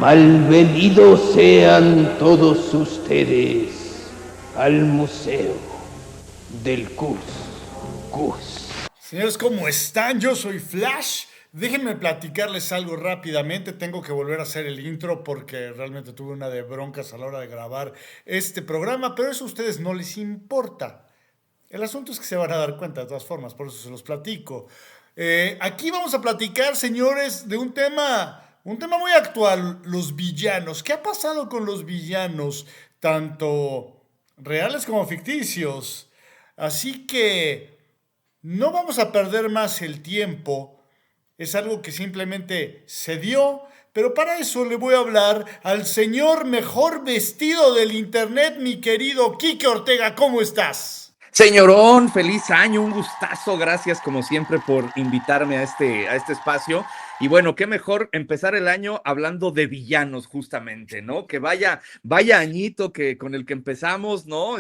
Malvenidos sean todos ustedes al Museo del Cus. Señores, ¿cómo están? Yo soy Flash. Déjenme platicarles algo rápidamente. Tengo que volver a hacer el intro porque realmente tuve una de broncas a la hora de grabar este programa, pero eso a ustedes no les importa. El asunto es que se van a dar cuenta de todas formas, por eso se los platico. Aquí vamos a platicar, señores, de un tema muy actual, los villanos. ¿Qué ha pasado con los villanos, tanto reales como ficticios? Así que no vamos a perder más el tiempo. Es algo que simplemente se dio, pero para eso le voy a hablar al señor mejor vestido del internet, mi querido Quique Ortega. ¿Cómo estás? Señorón, feliz año, un gustazo, gracias como siempre por invitarme a este espacio. Y bueno, qué mejor empezar el año hablando de villanos justamente, ¿no? Que vaya añito que con el que empezamos, ¿no?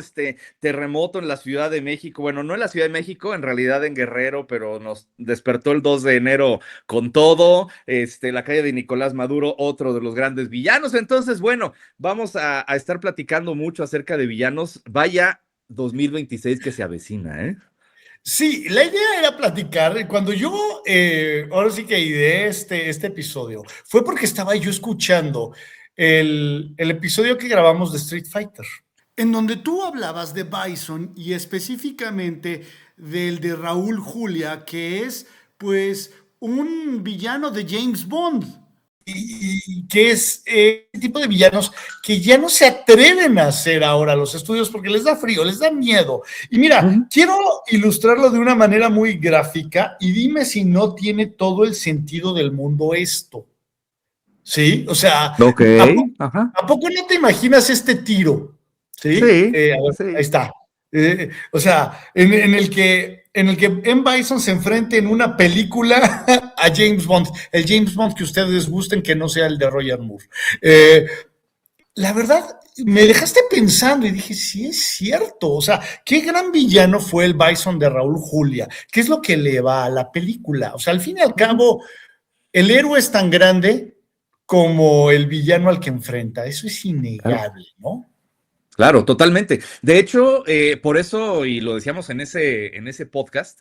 Terremoto en la Ciudad de México, bueno, no en la Ciudad de México, en realidad en Guerrero, pero nos despertó el 2 de enero con todo, la calle de Nicolás Maduro, otro de los grandes villanos. Entonces, bueno, vamos a estar platicando mucho acerca de villanos. Vaya 2026 que se avecina, ¿eh? Sí, la idea era platicar. Cuando yo, ahora sí que ideé este episodio, fue porque estaba yo escuchando el episodio que grabamos de Street Fighter, en donde tú hablabas de Bison y específicamente del de Raúl Julia, que es pues un villano de James Bond. Y que es ese tipo de villanos que ya no se atreven a hacer ahora los estudios porque les da frío, les da miedo. Y mira, quiero ilustrarlo de una manera muy gráfica y dime si no tiene todo el sentido del mundo esto. ¿Sí? O sea, Ok, ajá. ¿a poco no te imaginas este tiro? ¿Sí? Sí, A ver, sí. ahí está. O sea, en el que M. Bison se enfrente en una película a James Bond, el James Bond que ustedes gusten, que no sea el de Roger Moore. La verdad, me dejaste pensando y dije, sí es cierto, o sea, qué gran villano fue el Bison de Raúl Julia, qué es lo que le va a la película, o sea, al fin y al cabo, el héroe es tan grande como el villano al que enfrenta, eso es Claro. innegable, ¿no? Claro, totalmente. De hecho, por eso, y lo decíamos en ese podcast,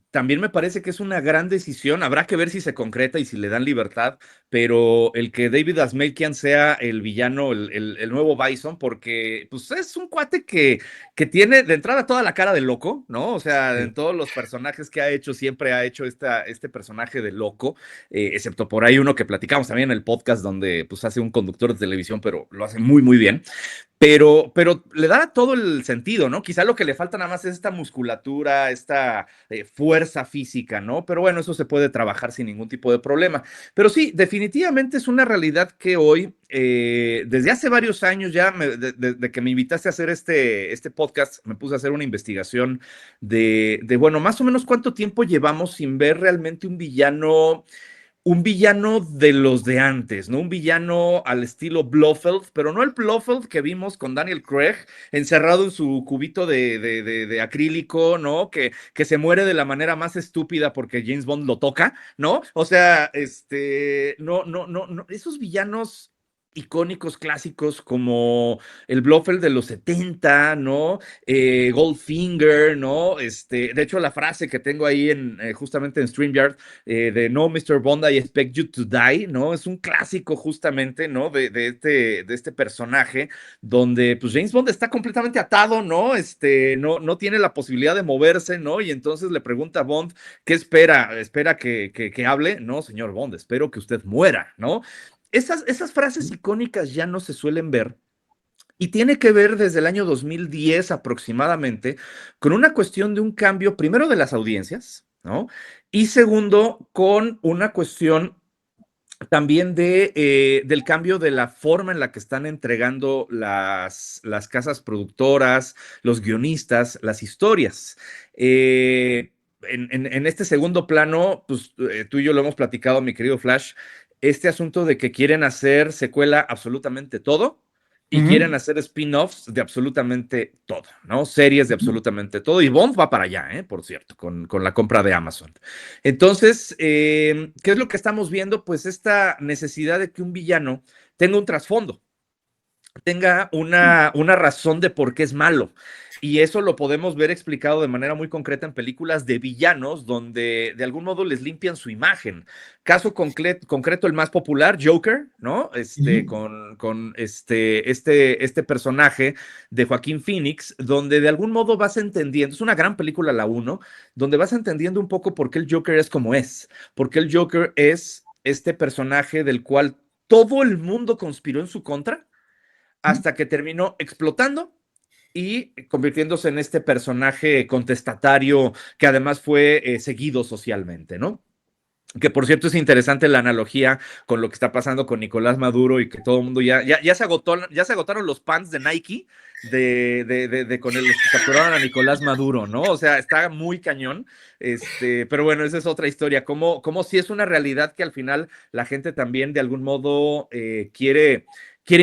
también me parece que es una gran decisión. Habrá que ver si se concreta y si le dan libertad, pero el que David Asmalkian sea el villano, el nuevo Bison, porque pues es un cuate que tiene de entrada toda la cara de loco, ¿no? O sea, en Sí. todos los personajes que ha hecho, siempre ha hecho este personaje de loco, excepto por ahí uno que platicamos también en el podcast, donde pues hace un conductor de televisión, pero lo hace muy, muy bien. Pero le da todo el sentido, ¿no? Quizá lo que le falta nada más es esta musculatura, esta fuerza física, ¿no? Pero bueno, eso se puede trabajar sin ningún tipo de problema. Pero sí, definitivamente es una realidad que hoy, desde hace varios años ya, de que me invitaste a hacer este podcast, me puse a hacer una investigación bueno, más o menos cuánto tiempo llevamos sin ver realmente un villano de los de antes, ¿no? Un villano al estilo Blofeld, pero no el Blofeld que vimos con Daniel Craig encerrado en su cubito de acrílico, ¿no? Que se muere de la manera más estúpida porque James Bond lo toca, ¿no? O sea, no, esos villanos icónicos, clásicos, como el Blofeld de los 70, ¿no? Goldfinger, ¿no? De hecho, la frase que tengo ahí justamente en StreamYard, de No, Mr. Bond, I expect you to die, ¿no? Es un clásico justamente, ¿no? De este personaje, donde pues James Bond está completamente atado, ¿no? No tiene la posibilidad de moverse, ¿no? Y entonces le pregunta a Bond, ¿qué espera? ¿Espera que hable? No, señor Bond, espero que usted muera, ¿no? Esas frases icónicas ya no se suelen ver, y tiene que ver desde el año 2010 aproximadamente con una cuestión de un cambio, primero de las audiencias, ¿no? Y segundo, con una cuestión también del cambio de la forma en la que están entregando las casas productoras, los guionistas, las historias. En este segundo plano, pues tú y yo lo hemos platicado, mi querido Flash, este asunto de que quieren hacer secuela absolutamente todo y quieren hacer spin-offs de absolutamente todo, ¿no? Series de absolutamente todo. Y Bond va para allá, por cierto, con la compra de Amazon. Entonces, ¿qué es lo que estamos viendo? Pues esta necesidad de que un villano tenga un trasfondo, tenga una razón de por qué es malo. Y eso lo podemos ver explicado de manera muy concreta en películas de villanos donde de algún modo les limpian su imagen. Caso concreto, el más popular, Joker, ¿no? Con este personaje de Joaquín Phoenix, donde de algún modo vas entendiendo, es una gran película la uno, donde vas entendiendo un poco por qué el Joker es como es, porque el Joker es este personaje del cual todo el mundo conspiró en su contra hasta que terminó explotando y convirtiéndose en este personaje contestatario que además fue seguido socialmente, ¿no? Que por cierto es interesante la analogía con lo que está pasando con Nicolás Maduro y que todo el mundo ya se agotaron los pants de Nike con los que capturaron a Nicolás Maduro, ¿no? O sea, está muy cañón, pero bueno, esa es otra historia, como si es una realidad que al final la gente también de algún modo quiere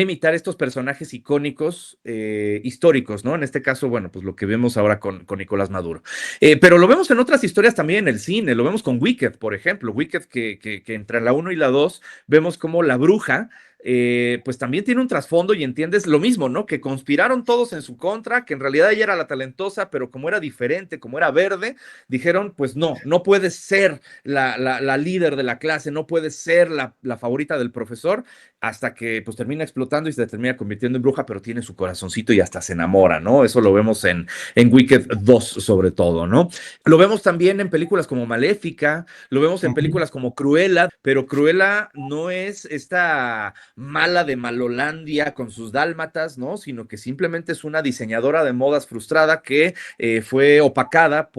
imitar estos personajes icónicos, históricos, ¿no? En este caso, bueno, pues lo que vemos ahora con Nicolás Maduro. Pero lo vemos en otras historias también en el cine, lo vemos con Wicked, por ejemplo. Wicked, que entre la 1 y la 2 vemos como la bruja, pues también tiene un trasfondo y entiendes lo mismo, ¿no? Que conspiraron todos en su contra, que en realidad ella era la talentosa, pero como era diferente, como era verde, dijeron, pues no puede ser la líder de la clase, no puede ser la favorita del profesor, hasta que pues termina explotando y se termina convirtiendo en bruja, pero tiene su corazoncito y hasta se enamora, ¿no? Eso lo vemos en Wicked 2 sobre todo, ¿no? Lo vemos también en películas como Maléfica, lo vemos en películas como Cruella, pero Cruella no es esta mala de Malolandia con sus dálmatas, ¿no? Sino que simplemente es una diseñadora de modas frustrada que fue opacada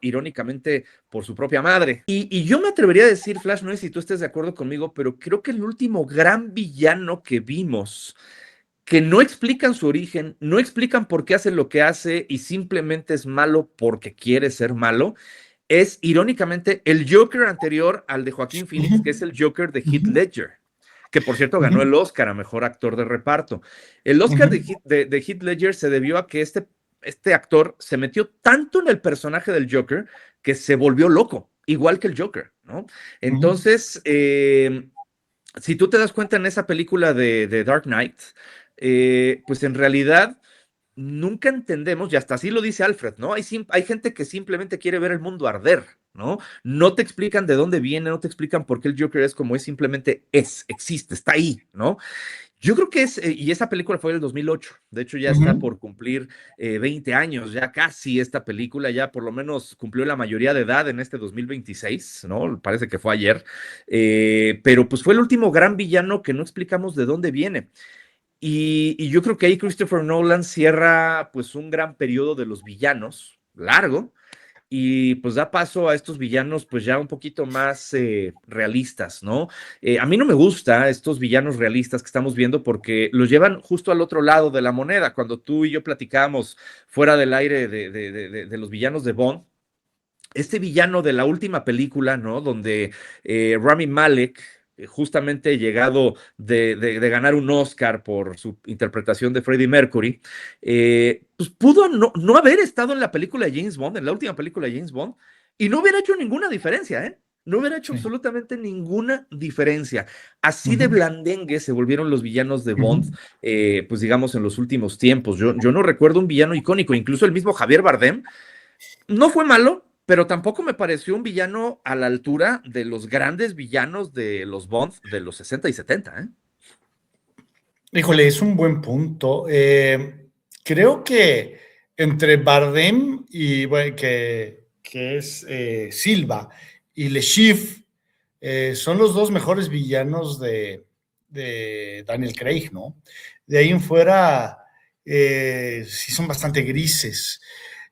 irónicamente, por su propia madre. Y yo me atrevería a decir, Flash, no sé si tú estés de acuerdo conmigo, pero creo que el último gran villano que vimos, que no explican su origen, no explican por qué hace lo que hace y simplemente es malo porque quiere ser malo, es irónicamente el Joker anterior al de Joaquín Phoenix, que es el Joker de Heath Ledger, que por cierto ganó el Oscar a Mejor Actor de Reparto. El Oscar de Heath Ledger se debió a que este actor se metió tanto en el personaje del Joker que se volvió loco, igual que el Joker, ¿no? Entonces, si tú te das cuenta en esa película de Dark Knight, pues en realidad nunca entendemos, y hasta así lo dice Alfred, ¿no? Hay gente que simplemente quiere ver el mundo arder, ¿no? No te explican de dónde viene, no te explican por qué el Joker es como es, simplemente existe, está ahí, ¿no? Yo creo que y esa película fue del 2008, de hecho ya está por cumplir 20 años, ya casi esta película, ya por lo menos cumplió la mayoría de edad en este 2026, ¿no? Parece que fue ayer, pero pues fue el último gran villano que no explicamos de dónde viene. Y yo creo que ahí Christopher Nolan cierra pues un gran periodo de los villanos, largo, y pues da paso a estos villanos pues ya un poquito más realistas, ¿no? A mí no me gusta estos villanos realistas que estamos viendo porque los llevan justo al otro lado de la moneda. Cuando tú y yo platicábamos fuera del aire de los villanos de Bond, este villano de la última película, ¿no? Donde Rami Malek, justamente llegado de ganar un Oscar por su interpretación de Freddie Mercury, pues pudo no haber estado en la película de James Bond, en la última película de James Bond, y no hubiera hecho ninguna diferencia, ¿eh? No hubiera hecho absolutamente ninguna diferencia. Así de blandengue se volvieron los villanos de Bond, pues digamos en los últimos tiempos. Yo no recuerdo un villano icónico, incluso el mismo Javier Bardem, no fue malo, pero tampoco me pareció un villano a la altura de los grandes villanos de los Bond de los 60 y 70, ¿eh? Híjole, es un buen punto. Creo que entre Bardem y bueno, que es Silva y Le Chiffre son los dos mejores villanos de Daniel Craig, ¿no? De ahí en fuera sí son bastante grises.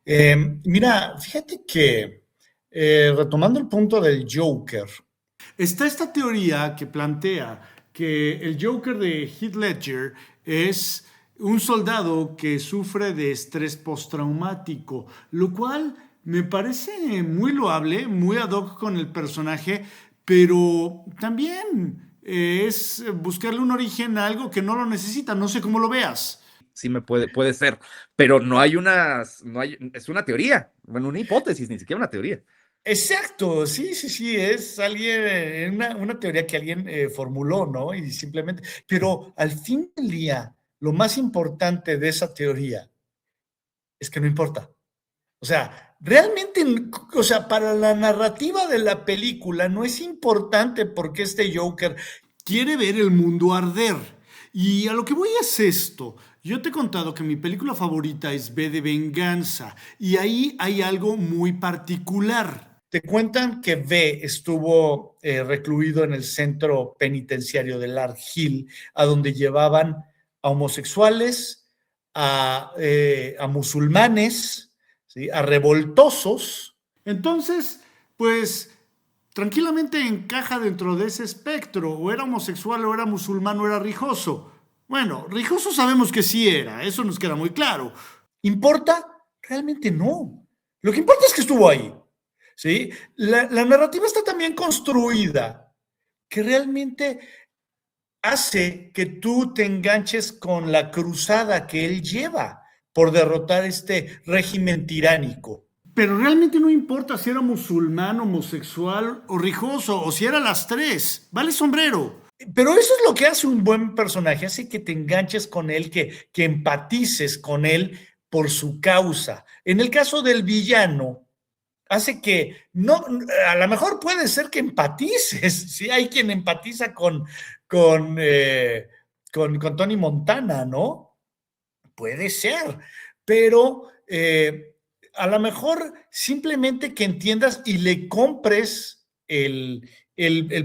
Mira, fíjate que retomando el punto del Joker, está esta teoría que plantea que el Joker de Heath Ledger es un soldado que sufre de estrés postraumático, lo cual me parece muy loable, muy ad hoc con el personaje, pero también es buscarle un origen a algo que no lo necesita, no sé cómo lo veas. Sí puede ser, pero no hay es una teoría, bueno, una hipótesis, ni siquiera una teoría. Exacto, sí, sí, sí, es alguien, una teoría que alguien formuló, ¿no? Y simplemente, pero al fin del día, lo más importante de esa teoría es que no importa. O sea, realmente, o sea, para la narrativa de la película no es importante porque este Joker quiere ver el mundo arder. Y a lo que voy es esto. Yo te he contado que mi película favorita es V de Venganza y ahí hay algo muy particular. Te cuentan que V estuvo recluido en el centro penitenciario de Lar Hill, a donde llevaban a homosexuales, a musulmanes, ¿sí? A revoltosos. Entonces, pues tranquilamente encaja dentro de ese espectro, o era homosexual, o era musulmán, o era rijoso. Bueno, rijoso sabemos que sí era, eso nos queda muy claro. ¿Importa? Realmente no. Lo que importa es que estuvo ahí. ¿Sí? La narrativa está también construida que realmente hace que tú te enganches con la cruzada que él lleva por derrotar este régimen tiránico. Pero realmente no importa si era musulmán, homosexual o rijoso, o si era las tres. Vale sombrero. Pero eso es lo que hace un buen personaje, hace que te enganches con él, que empatices con él por su causa. En el caso del villano, hace que no, a lo mejor puede ser que empatices, ¿sí? Hay quien empatiza con, eh, con Tony Montana, ¿no? Puede ser, pero a lo mejor simplemente que entiendas y le compres el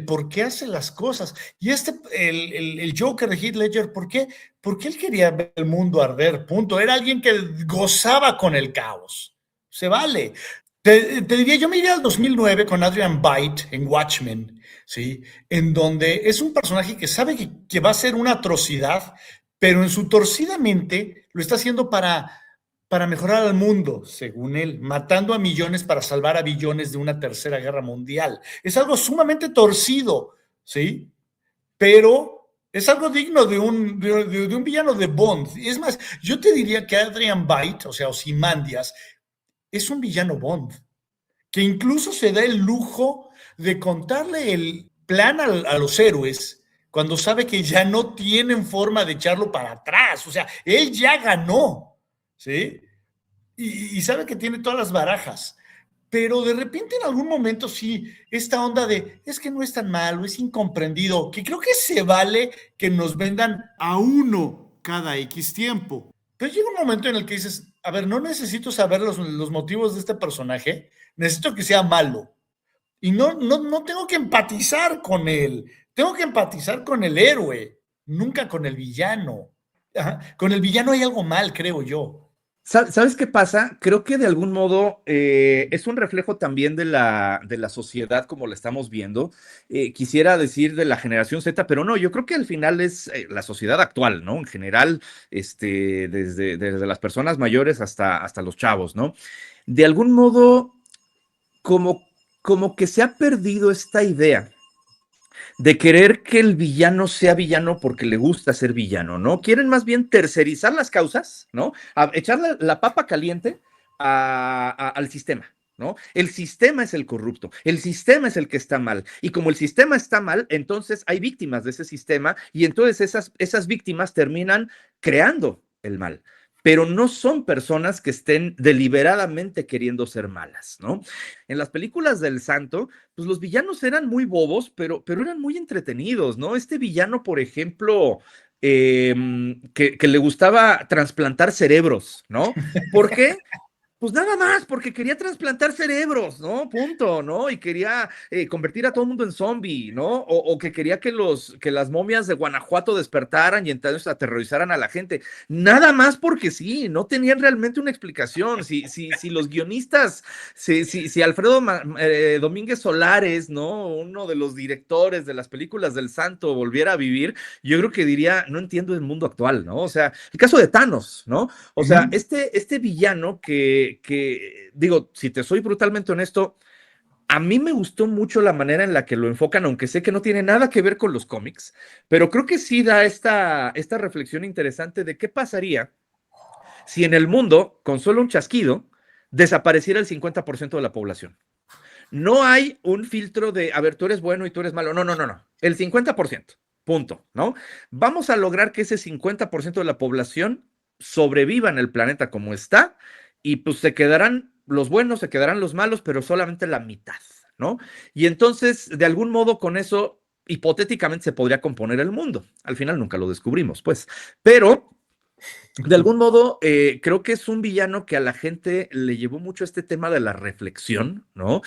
por qué hace las cosas. Y el Joker de Heath Ledger, ¿por qué? Porque él quería ver el mundo arder, punto. Era alguien que gozaba con el caos. Se vale. Te diría, yo me iría al 2009 con Adrian Veidt en Watchmen, ¿sí? En donde es un personaje que sabe que va a ser una atrocidad, pero en su torcida mente lo está haciendo para mejorar al mundo, según él, matando a millones para salvar a billones de una tercera guerra mundial. Es algo sumamente torcido, ¿sí? Pero es algo digno de un villano de Bond. Es más, yo te diría que Adrian Veidt, o sea, Ozymandias, es un villano Bond, que incluso se da el lujo de contarle el plan a los héroes cuando sabe que ya no tienen forma de echarlo para atrás. O sea, él ya ganó, ¿sí? Y sabe que tiene todas las barajas. Pero de repente en algún momento sí, esta onda de es que no es tan malo, es incomprendido, que creo que se vale que nos vendan a uno cada X tiempo. Pero llega un momento en el que dices, a ver, no necesito saber los motivos de este personaje, necesito que sea malo. Y no tengo que empatizar con él, tengo que empatizar con el héroe, nunca con el villano. Ajá. Con el villano hay algo mal, creo yo. ¿Sabes qué pasa? Creo que de algún modo es un reflejo también de la sociedad como la estamos viendo. Quisiera decir de la generación Z, pero no, yo creo que al final es la sociedad actual, ¿no? En general, desde las personas mayores hasta los chavos, ¿no? De algún modo, como, como que se ha perdido esta idea de querer que el villano sea villano porque le gusta ser villano, ¿no? Quieren más bien tercerizar las causas, ¿no? A echarle la papa caliente al sistema. ¿No? El sistema es el corrupto, el sistema es el que está mal, y como el sistema está mal, entonces hay víctimas de ese sistema, y entonces esas víctimas terminan creando el mal, pero no son personas que estén deliberadamente queriendo ser malas, ¿no? En las películas del Santo, pues los villanos eran muy bobos, pero eran muy entretenidos, ¿no? Este villano, por ejemplo, que le gustaba trasplantar cerebros, ¿no? ¿Por qué? Pues nada más, porque quería trasplantar cerebros, ¿no? Punto, ¿no? Y quería convertir a todo el mundo en zombie, ¿no? O que quería que las momias de Guanajuato despertaran y entonces aterrorizaran a la gente. Nada más porque sí, no tenían realmente una explicación. Si los guionistas, si Alfredo Domínguez Solares, ¿no? Uno de los directores de las películas del Santo volviera a vivir, yo creo que diría, no entiendo el mundo actual, ¿no? O sea, el caso de Thanos, ¿no? O sea, este villano que digo, si te soy brutalmente honesto, A mí me gustó mucho la manera en la que lo enfocan, aunque sé que no tiene nada que ver con los cómics, pero creo que sí da esta reflexión interesante de qué pasaría si en el mundo, con solo un chasquido, desapareciera el 50% de la población. No hay un filtro de, a ver, tú eres bueno y tú eres malo. No, no, no, no. El 50%. Punto, ¿no? Vamos a lograr que ese 50% de la población sobreviva en el planeta como está y pues se quedarán los buenos, se quedarán los malos, pero solamente la mitad, ¿no? Y entonces, de algún modo, con eso, hipotéticamente se podría componer el mundo. Al final nunca lo descubrimos, pues. Pero de algún modo, creo que es un villano que a la gente le llevó mucho este tema de la reflexión, ¿no?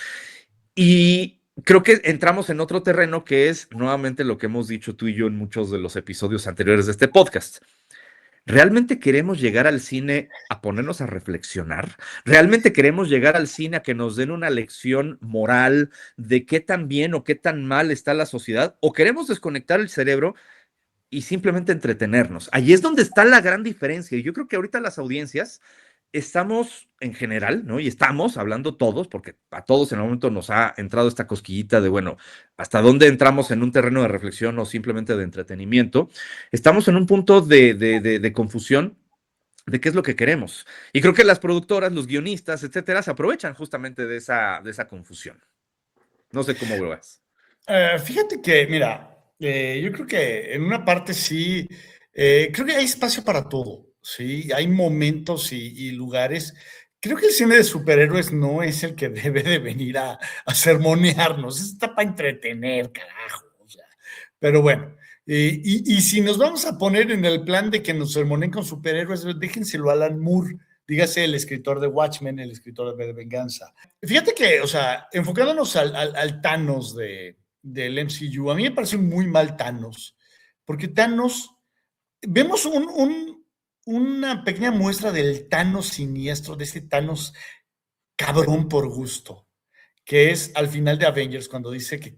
Y creo que entramos en otro terreno que es nuevamente lo que hemos dicho tú y yo en muchos de los episodios anteriores de este podcast. ¿Realmente queremos llegar al cine a ponernos a reflexionar? ¿Realmente queremos llegar al cine a que nos den una lección moral de qué tan bien o qué tan mal está la sociedad? ¿O queremos desconectar el cerebro y simplemente entretenernos? Allí es donde está la gran diferencia. Y yo creo que ahorita las audiencias estamos en general, ¿no? Y estamos hablando todos, porque a todos en el momento nos ha entrado esta cosquillita de, bueno, hasta dónde entramos en un terreno de reflexión o simplemente de entretenimiento. Estamos en un punto de confusión de qué es lo que queremos. Y creo que las productoras, los guionistas, etcétera, se aprovechan justamente de esa confusión. No sé cómo lo ves. Fíjate que, mira, yo creo que en una parte sí, creo que hay espacio para todo, ¿sí? Hay momentos y lugares. Creo que el cine de superhéroes no es el que debe de venir a sermonearnos, está para entretener, carajo. O sea, pero bueno, y si nos vamos a poner en el plan de que nos sermonen con superhéroes, déjenselo a Alan Moore, dígase el escritor de Watchmen, el escritor de Venganza. Fíjate que, o sea, enfocándonos al Thanos del MCU, a mí me parece un muy mal Thanos, porque Thanos, vemos una pequeña muestra del Thanos siniestro, de ese Thanos cabrón por gusto, que es al final de Avengers cuando dice que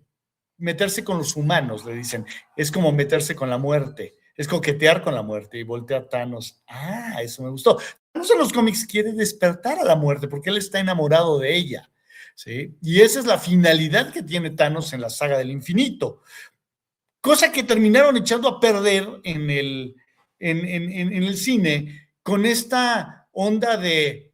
meterse con los humanos, le dicen, es como meterse con la muerte, es coquetear con la muerte, y voltea a Thanos. Ah, eso me gustó. Thanos en los cómics quiere despertar a la muerte porque él está enamorado de ella, ¿sí? Y esa es la finalidad que tiene Thanos en la saga del infinito, cosa que terminaron echando a perder en el cine con esta onda de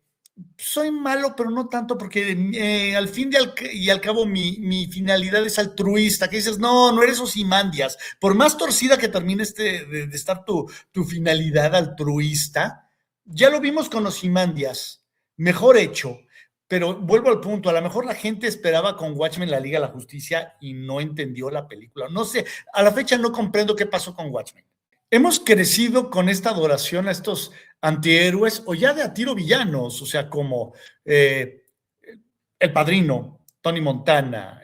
soy malo, pero no tanto, porque al fin y al cabo mi finalidad es altruista, que dices, no, no eres Ozymandias, por más torcida que termine de estar tu finalidad altruista, ya lo vimos con Ozymandias, mejor hecho, pero vuelvo al punto, a lo mejor la gente esperaba con Watchmen la Liga de la Justicia y no entendió la película, no sé, a la fecha no comprendo qué pasó con Watchmen. Hemos crecido con esta adoración a estos antihéroes o ya de a tiro villanos, o sea, como El Padrino, Tony Montana,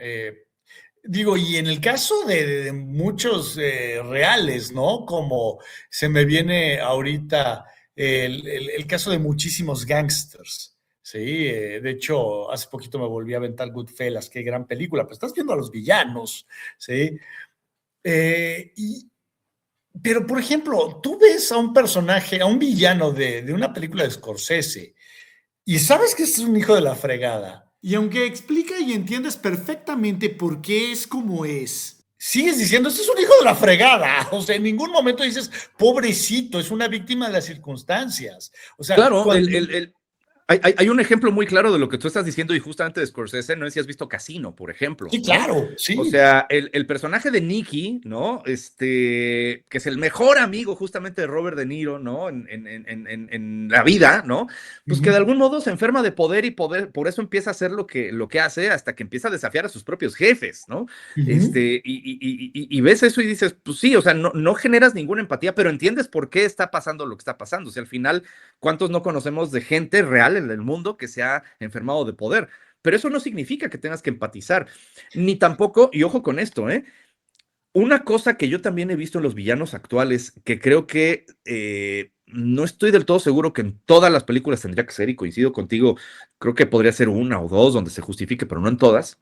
digo, y en el caso de muchos reales, ¿no? Como se me viene ahorita el caso de muchísimos gangsters, ¿sí? De hecho, hace poquito me volví a aventar Goodfellas, qué gran película, pero estás viendo a los villanos, ¿sí? Y pero, por ejemplo, tú ves a un personaje, a un villano de una película de Scorsese y sabes que este es un hijo de la fregada. Y aunque explica y entiendes perfectamente por qué es como es, sigues diciendo, este es un hijo de la fregada. O sea, en ningún momento dices, pobrecito, es una víctima de las circunstancias. O sea, Claro, hay un ejemplo muy claro de lo que tú estás diciendo y justamente de Scorsese, no sé si has visto Casino, por ejemplo, sí, ¿no? claro, O sí. sea, el personaje de Nicky, ¿no? Que es el mejor amigo justamente de Robert De Niro, ¿no? En la vida, ¿no? Pues que de algún modo se enferma de poder y por eso empieza a hacer lo que hace hasta que empieza a desafiar a sus propios jefes, ¿no? Y ves eso y dices, pues sí, o sea, no generas ninguna empatía, pero entiendes por qué está pasando lo que está pasando. O sea, al final, ¿cuántos no conocemos de gente real en el mundo que se ha enfermado de poder? Pero eso no significa que tengas que empatizar, ni tampoco, y ojo con esto, una cosa que yo también he visto en los villanos actuales, que creo que no estoy del todo seguro que en todas las películas tendría que ser, y coincido contigo, creo que podría ser una o dos donde se justifique, pero no en todas,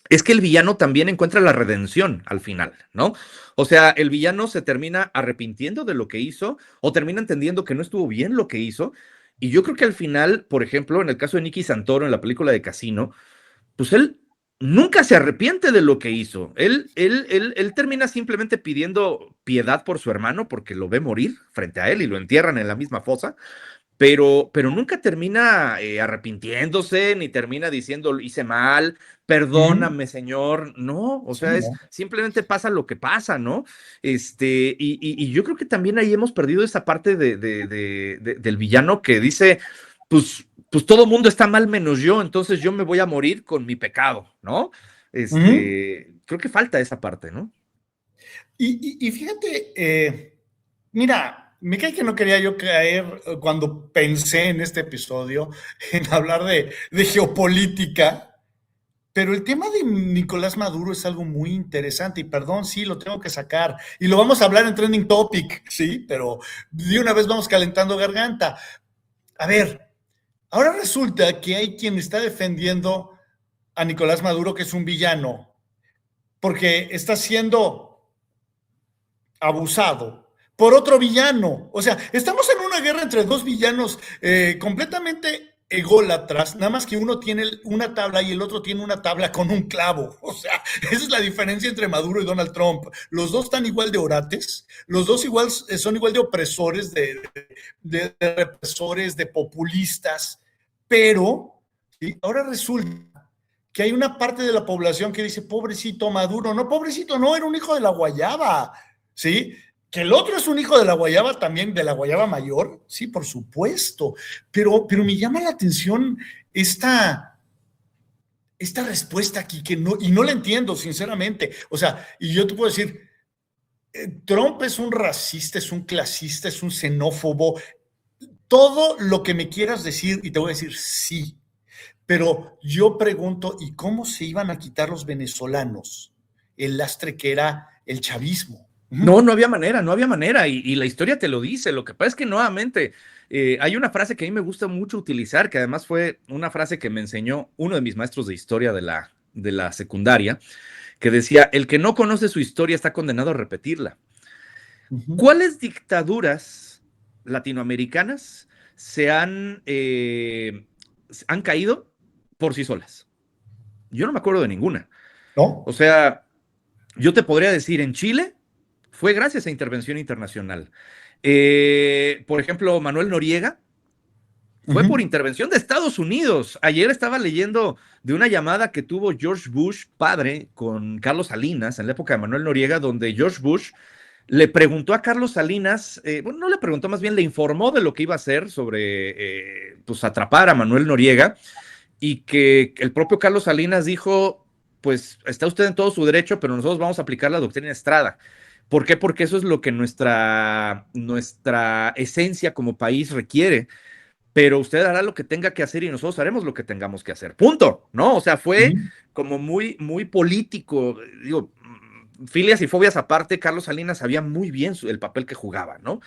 es que el villano también encuentra la redención al final, ¿no? O sea, el villano se termina arrepintiendo de lo que hizo o termina entendiendo que no estuvo bien lo que hizo. Y yo creo que al final, por ejemplo, en el caso de Nicky Santoro en la película de Casino, pues él nunca se arrepiente de lo que hizo. Él termina simplemente pidiendo piedad por su hermano porque lo ve morir frente a él y lo entierran en la misma fosa, pero nunca termina arrepintiéndose, ni termina diciendo hice mal, Ujú. perdóname, señor. No, o Sí, sea, ¿no? simplemente pasa lo que pasa, ¿no? Y yo creo que también ahí hemos perdido esa parte del villano que dice, pues todo mundo está mal menos yo, entonces yo me voy a morir con mi pecado, ¿no? Ujú. Creo que falta esa parte, ¿no? Y fíjate, mira, me cae que no quería yo caer cuando pensé en este episodio en hablar de geopolítica, pero el tema de Nicolás Maduro es algo muy interesante y perdón, sí, lo tengo que sacar y lo vamos a hablar en Trending Topic, sí, pero de una vez vamos calentando garganta. A ver, ahora resulta que hay quien está defendiendo a Nicolás Maduro, que es un villano, porque está siendo abusado por otro villano. O sea, estamos en una guerra entre dos villanos completamente ególatras, nada más que uno tiene una tabla y el otro tiene una tabla con un clavo. O sea, esa es la diferencia entre Maduro y Donald Trump. Los dos están igual de orates, los dos igual, son igual de opresores, de represores, de populistas, pero ¿sí? Ahora resulta que hay una parte de la población que dice, pobrecito Maduro, no, pobrecito, no, era un hijo de la guayaba, ¿sí? Que el otro es un hijo de la guayaba también, de la guayaba mayor, sí, por supuesto, pero me llama la atención esta, esta respuesta aquí, que no, y no la entiendo, sinceramente, o sea, y yo te puedo decir, Trump es un racista, es un clasista, es un xenófobo, todo lo que me quieras decir, y te voy a decir sí, pero yo pregunto, ¿y cómo se iban a quitar los venezolanos el lastre que era el chavismo? No, no había manera, no había manera, y la historia te lo dice. Lo que pasa es que nuevamente hay una frase que a mí me gusta mucho utilizar, que además fue una frase que me enseñó uno de mis maestros de historia de la secundaria, que decía, el que no conoce su historia está condenado a repetirla. Uh -huh. ¿Cuáles dictaduras latinoamericanas han caído por sí solas? Yo no me acuerdo de ninguna. O ¿No? sea, yo te podría decir, en Chile fue gracias a intervención internacional. Por ejemplo, Manuel Noriega Uh fue -huh. por intervención de Estados Unidos. Ayer estaba leyendo de una llamada que tuvo George Bush, padre, con Carlos Salinas en la época de Manuel Noriega, donde George Bush le preguntó a Carlos Salinas, bueno, no le preguntó, más bien le informó de lo que iba a hacer sobre, pues, atrapar a Manuel Noriega, y que el propio Carlos Salinas dijo, pues está usted en todo su derecho, pero nosotros vamos a aplicar la doctrina Estrada. ¿Por qué? Porque eso es lo que nuestra esencia como país requiere, pero usted hará lo que tenga que hacer y nosotros haremos lo que tengamos que hacer. Punto, ¿no? O sea, Uh fue -huh. como muy, muy político. Digo, filias y fobias aparte, Carlos Salinas sabía muy bien el papel que jugaba, ¿no? Uh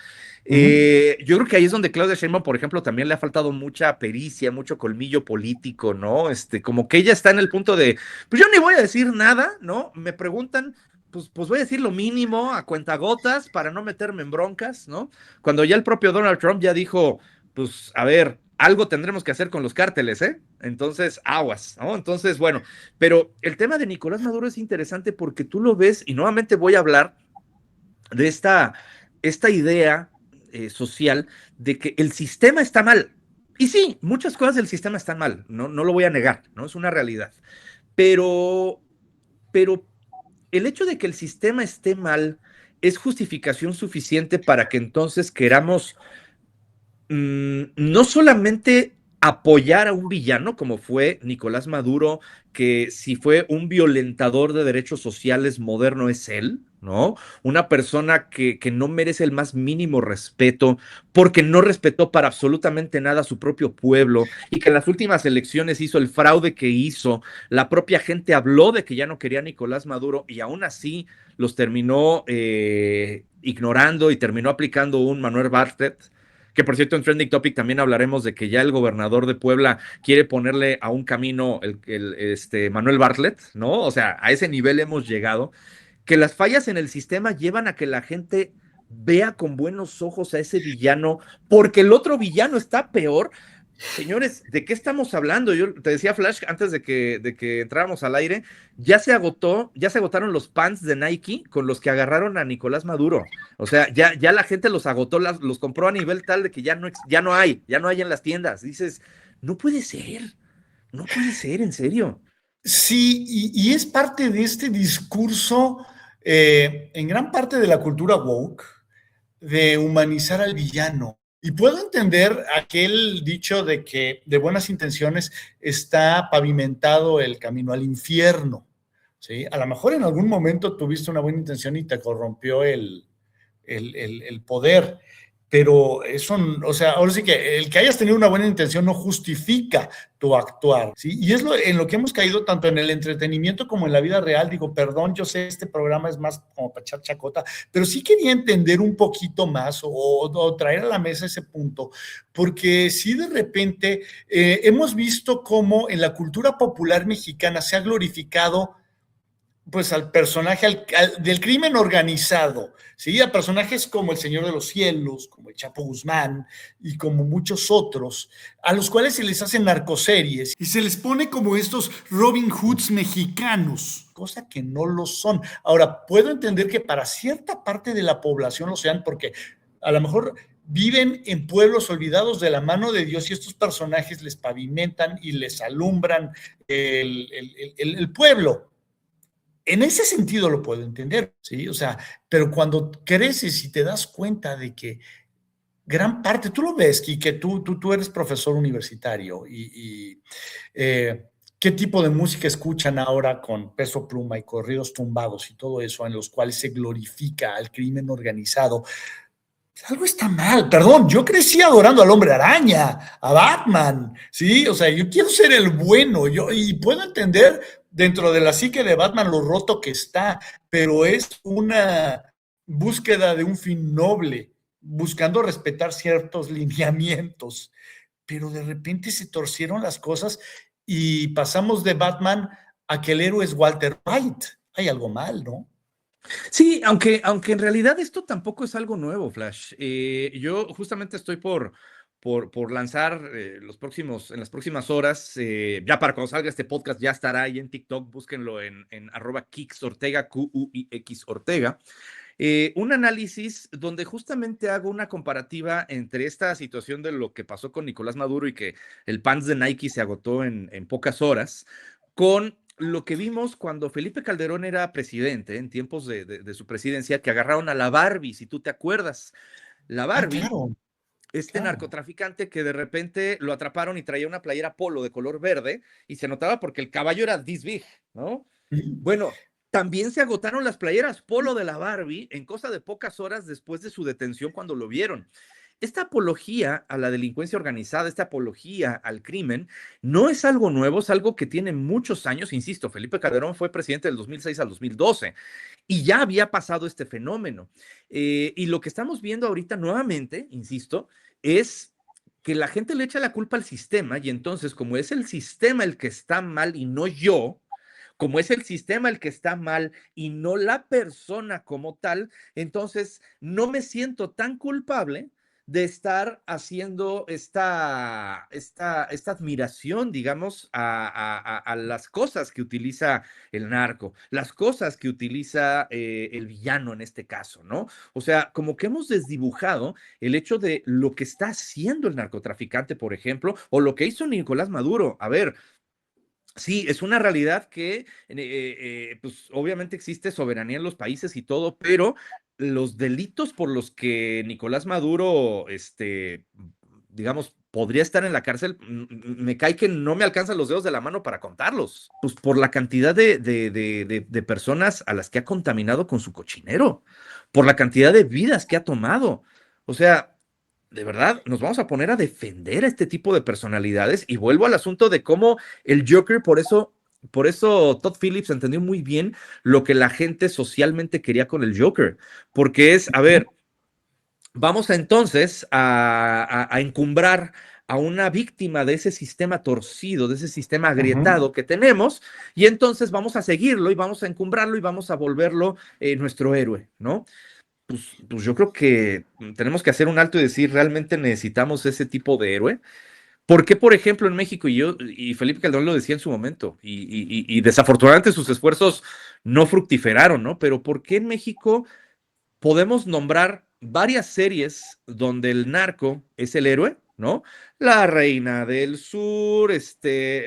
-huh. Yo creo que ahí es donde Claudia Sheinbaum, por ejemplo, también le ha faltado mucha pericia, mucho colmillo político, ¿no? Como que ella está en el punto de, pues yo ni voy a decir nada, ¿no? Me preguntan, pues voy a decir lo mínimo a cuentagotas para no meterme en broncas, ¿no? Cuando ya el propio Donald Trump ya dijo, pues a ver, algo tendremos que hacer con los cárteles, ¿eh? Entonces, aguas, ¿no? Entonces, bueno, pero el tema de Nicolás Maduro es interesante porque tú lo ves, y nuevamente voy a hablar de esta idea social de que el sistema está mal. Y sí, muchas cosas del sistema están mal, no lo voy a negar, ¿no? Es una realidad. Pero, pero el hecho de que el sistema esté mal es justificación suficiente para que entonces queramos no solamente apoyar a un villano como fue Nicolás Maduro, que si fue un violentador de derechos sociales moderno es él, ¿no? Una persona que no merece el más mínimo respeto porque no respetó para absolutamente nada a su propio pueblo, y que en las últimas elecciones hizo el fraude que hizo. La propia gente habló de que ya no quería a Nicolás Maduro y aún así los terminó ignorando y terminó aplicando un Manuel Bartlett, que por cierto en Trending Topic también hablaremos de que ya el gobernador de Puebla quiere ponerle a un camino Manuel Bartlett, ¿no? O sea, a ese nivel hemos llegado, que las fallas en el sistema llevan a que la gente vea con buenos ojos a ese villano, porque el otro villano está peor. Señores, ¿de qué estamos hablando? Yo te decía, Flash, antes de que entráramos al aire, ya se agotaron los pants de Nike con los que agarraron a Nicolás Maduro. O sea, ya la gente los agotó, los compró a nivel tal de que ya no hay en las tiendas. Dices, no puede ser, no puede ser, en serio. Sí, y es parte de este discurso, en gran parte de la cultura woke, de humanizar al villano. Y puedo entender aquel dicho de que de buenas intenciones está pavimentado el camino al infierno. ¿Sí? A lo mejor en algún momento tuviste una buena intención y te corrompió el poder, pero eso, o sea, ahora sí que el que hayas tenido una buena intención no justifica tu actuar, ¿sí? Y es en lo que hemos caído tanto en el entretenimiento como en la vida real. Digo, perdón, yo sé, este programa es más como para echar chacota, pero sí quería entender un poquito más o traer a la mesa ese punto, porque sí de repente hemos visto cómo en la cultura popular mexicana se ha glorificado pues al personaje del crimen organizado, ¿sí? A personajes como el Señor de los Cielos, como el Chapo Guzmán y como muchos otros, a los cuales se les hacen narcoseries y se les pone como estos Robin Hoods mexicanos, cosa que no lo son. Ahora, puedo entender que para cierta parte de la población lo sean, porque a lo mejor viven en pueblos olvidados de la mano de Dios y estos personajes les pavimentan y les alumbran el pueblo. En ese sentido lo puedo entender, ¿sí? O sea, pero cuando creces y te das cuenta de que gran parte, tú lo ves, y que tú eres profesor universitario y qué tipo de música escuchan ahora con Peso Pluma y corridos tumbados y todo eso, en los cuales se glorifica al crimen organizado. Algo está mal, perdón, yo crecí adorando al Hombre Araña, a Batman, ¿sí? O sea, yo quiero ser el bueno, y puedo entender dentro de la psique de Batman lo roto que está, pero es una búsqueda de un fin noble, buscando respetar ciertos lineamientos, pero de repente se torcieron las cosas y pasamos de Batman a que el héroe es Walter White. Hay algo mal, ¿no? Sí, aunque en realidad esto tampoco es algo nuevo, Flash. Yo justamente estoy por lanzar en las próximas horas, ya para cuando salga este podcast, ya estará ahí en TikTok, búsquenlo en @KixOrtega, QUIX Ortega. Un análisis donde justamente hago una comparativa entre esta situación de lo que pasó con Nicolás Maduro y que el pants de Nike se agotó en pocas horas, con lo que vimos cuando Felipe Calderón era presidente, en tiempos de su presidencia, que agarraron a la Barbie, si tú te acuerdas. La Ah, Barbie, claro, este claro. narcotraficante que de repente lo atraparon y traía una playera polo de color verde y se notaba porque el caballo era this big, ¿no? Bueno, también se agotaron las playeras polo de la Barbie en cosa de pocas horas después de su detención cuando lo vieron. Esta apología a la delincuencia organizada, esta apología al crimen, no es algo nuevo, es algo que tiene muchos años. Insisto, Felipe Calderón fue presidente del 2006 al 2012 y ya había pasado este fenómeno. Y lo que estamos viendo ahorita nuevamente, insisto, es que la gente le echa la culpa al sistema y entonces como es el sistema el que está mal y no yo, como es el sistema el que está mal y no la persona como tal, entonces no me siento tan culpable de estar haciendo esta admiración, digamos, a las cosas que utiliza el narco, las cosas que utiliza el villano en este caso, ¿no? O sea, como que hemos desdibujado el hecho de lo que está haciendo el narcotraficante, por ejemplo, o lo que hizo Nicolás Maduro. A ver, sí, es una realidad que, pues obviamente existe soberanía en los países y todo, pero los delitos por los que Nicolás Maduro, digamos, podría estar en la cárcel, me cae que no me alcanzan los dedos de la mano para contarlos, pues por la cantidad de personas a las que ha contaminado con su cochinero, por la cantidad de vidas que ha tomado. O sea, de verdad, nos vamos a poner a defender a este tipo de personalidades y vuelvo al asunto de cómo el Joker, por eso Todd Phillips entendió muy bien lo que la gente socialmente quería con el Joker, porque es, a ver, vamos a entonces a encumbrar a una víctima de ese sistema torcido, de ese sistema Ujú. agrietado que tenemos, y entonces vamos a seguirlo y vamos a encumbrarlo y vamos a volverlo nuestro héroe, ¿no? Pues yo creo que tenemos que hacer un alto y decir, ¿realmente necesitamos ese tipo de héroe? ¿Por qué, por ejemplo, en México, y Felipe Calderón lo decía en su momento, y desafortunadamente sus esfuerzos no fructiferaron, ¿no? Pero ¿por qué en México podemos nombrar varias series donde el narco es el héroe, ¿no? La Reina del Sur,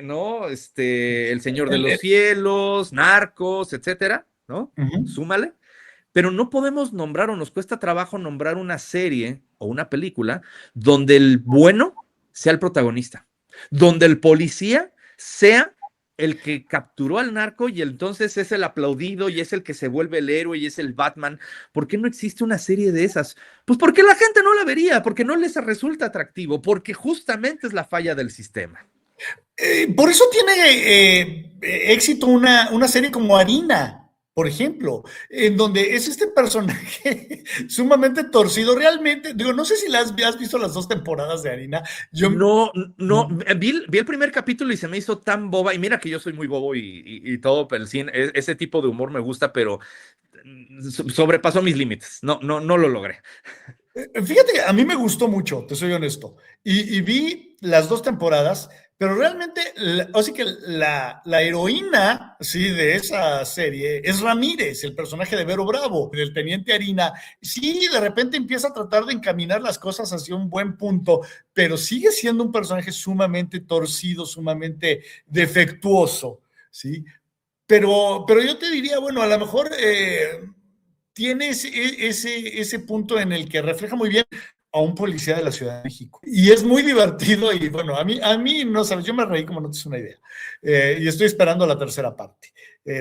¿no? El Señor de los Cielos, Narcos, etcétera, ¿no? Súmale. Pero no podemos nombrar, o nos cuesta trabajo nombrar una serie o una película donde el bueno sea el protagonista, donde el policía sea el que capturó al narco y entonces es el aplaudido y es el que se vuelve el héroe y es el Batman. ¿Por qué no existe una serie de esas? Pues porque la gente no la vería, porque no les resulta atractivo, porque justamente es la falla del sistema. Por eso tiene éxito una serie como Harina, por ejemplo, en donde es este personaje sumamente torcido. Realmente, digo, no sé si has visto las 2 temporadas de Harina. No, vi el primer capítulo y se me hizo tan boba, y mira que yo soy muy bobo y todo, pero ese tipo de humor me gusta, pero sobrepasó mis límites, no lo logré. Fíjate que a mí me gustó mucho, te soy honesto, y vi las 2 temporadas, pero realmente, así que la heroína, sí, de esa serie es Ramírez, el personaje de Vero Bravo, del teniente Harina. Sí, de repente empieza a tratar de encaminar las cosas hacia un buen punto, pero sigue siendo un personaje sumamente torcido, sumamente defectuoso, ¿sí? Pero yo te diría, bueno, a lo mejor tiene ese punto en el que refleja muy bien a un policía de la Ciudad de México. Y es muy divertido y bueno, a mí no sabes, yo me reí como no tienes una idea. Y estoy esperando la tercera parte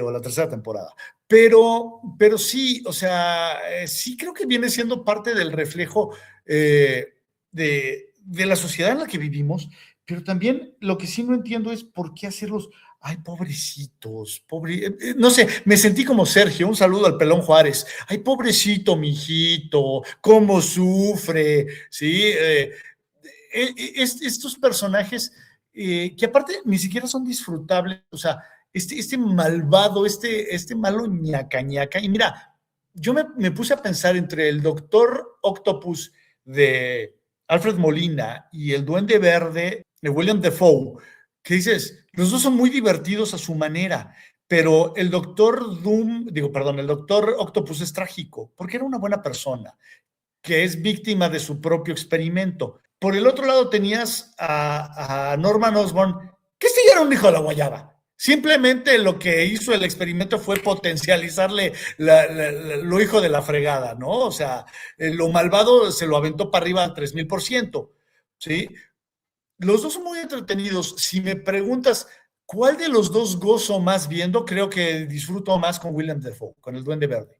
o la tercera temporada. Pero sí, o sea, sí creo que viene siendo parte del reflejo de la sociedad en la que vivimos, pero también lo que sí no entiendo es por qué hacerlos. Ay, pobrecitos, no sé, me sentí como Sergio, un saludo al Pelón Juárez. Ay, pobrecito, mijito, cómo sufre, ¿sí? Estos personajes que aparte ni siquiera son disfrutables, o sea, este malvado, este malo ñaca ñaca. Y mira, yo me puse a pensar entre el Doctor Octopus de Alfred Molina y el Duende Verde de William Dafoe, que dices, los dos son muy divertidos a su manera, pero el Doctor Doom, el Doctor Octopus es trágico, porque era una buena persona, que es víctima de su propio experimento. Por el otro lado tenías a Norman Osborn, que sí era un hijo de la guayaba. Simplemente lo que hizo el experimento fue potencializarle lo hijo de la fregada, ¿no? O sea, lo malvado se lo aventó para arriba al 3000%, ¿sí? Los dos son muy entretenidos. Si me preguntas cuál de los dos gozo más viendo, creo que disfruto más con William Dafoe, con el Duende Verde.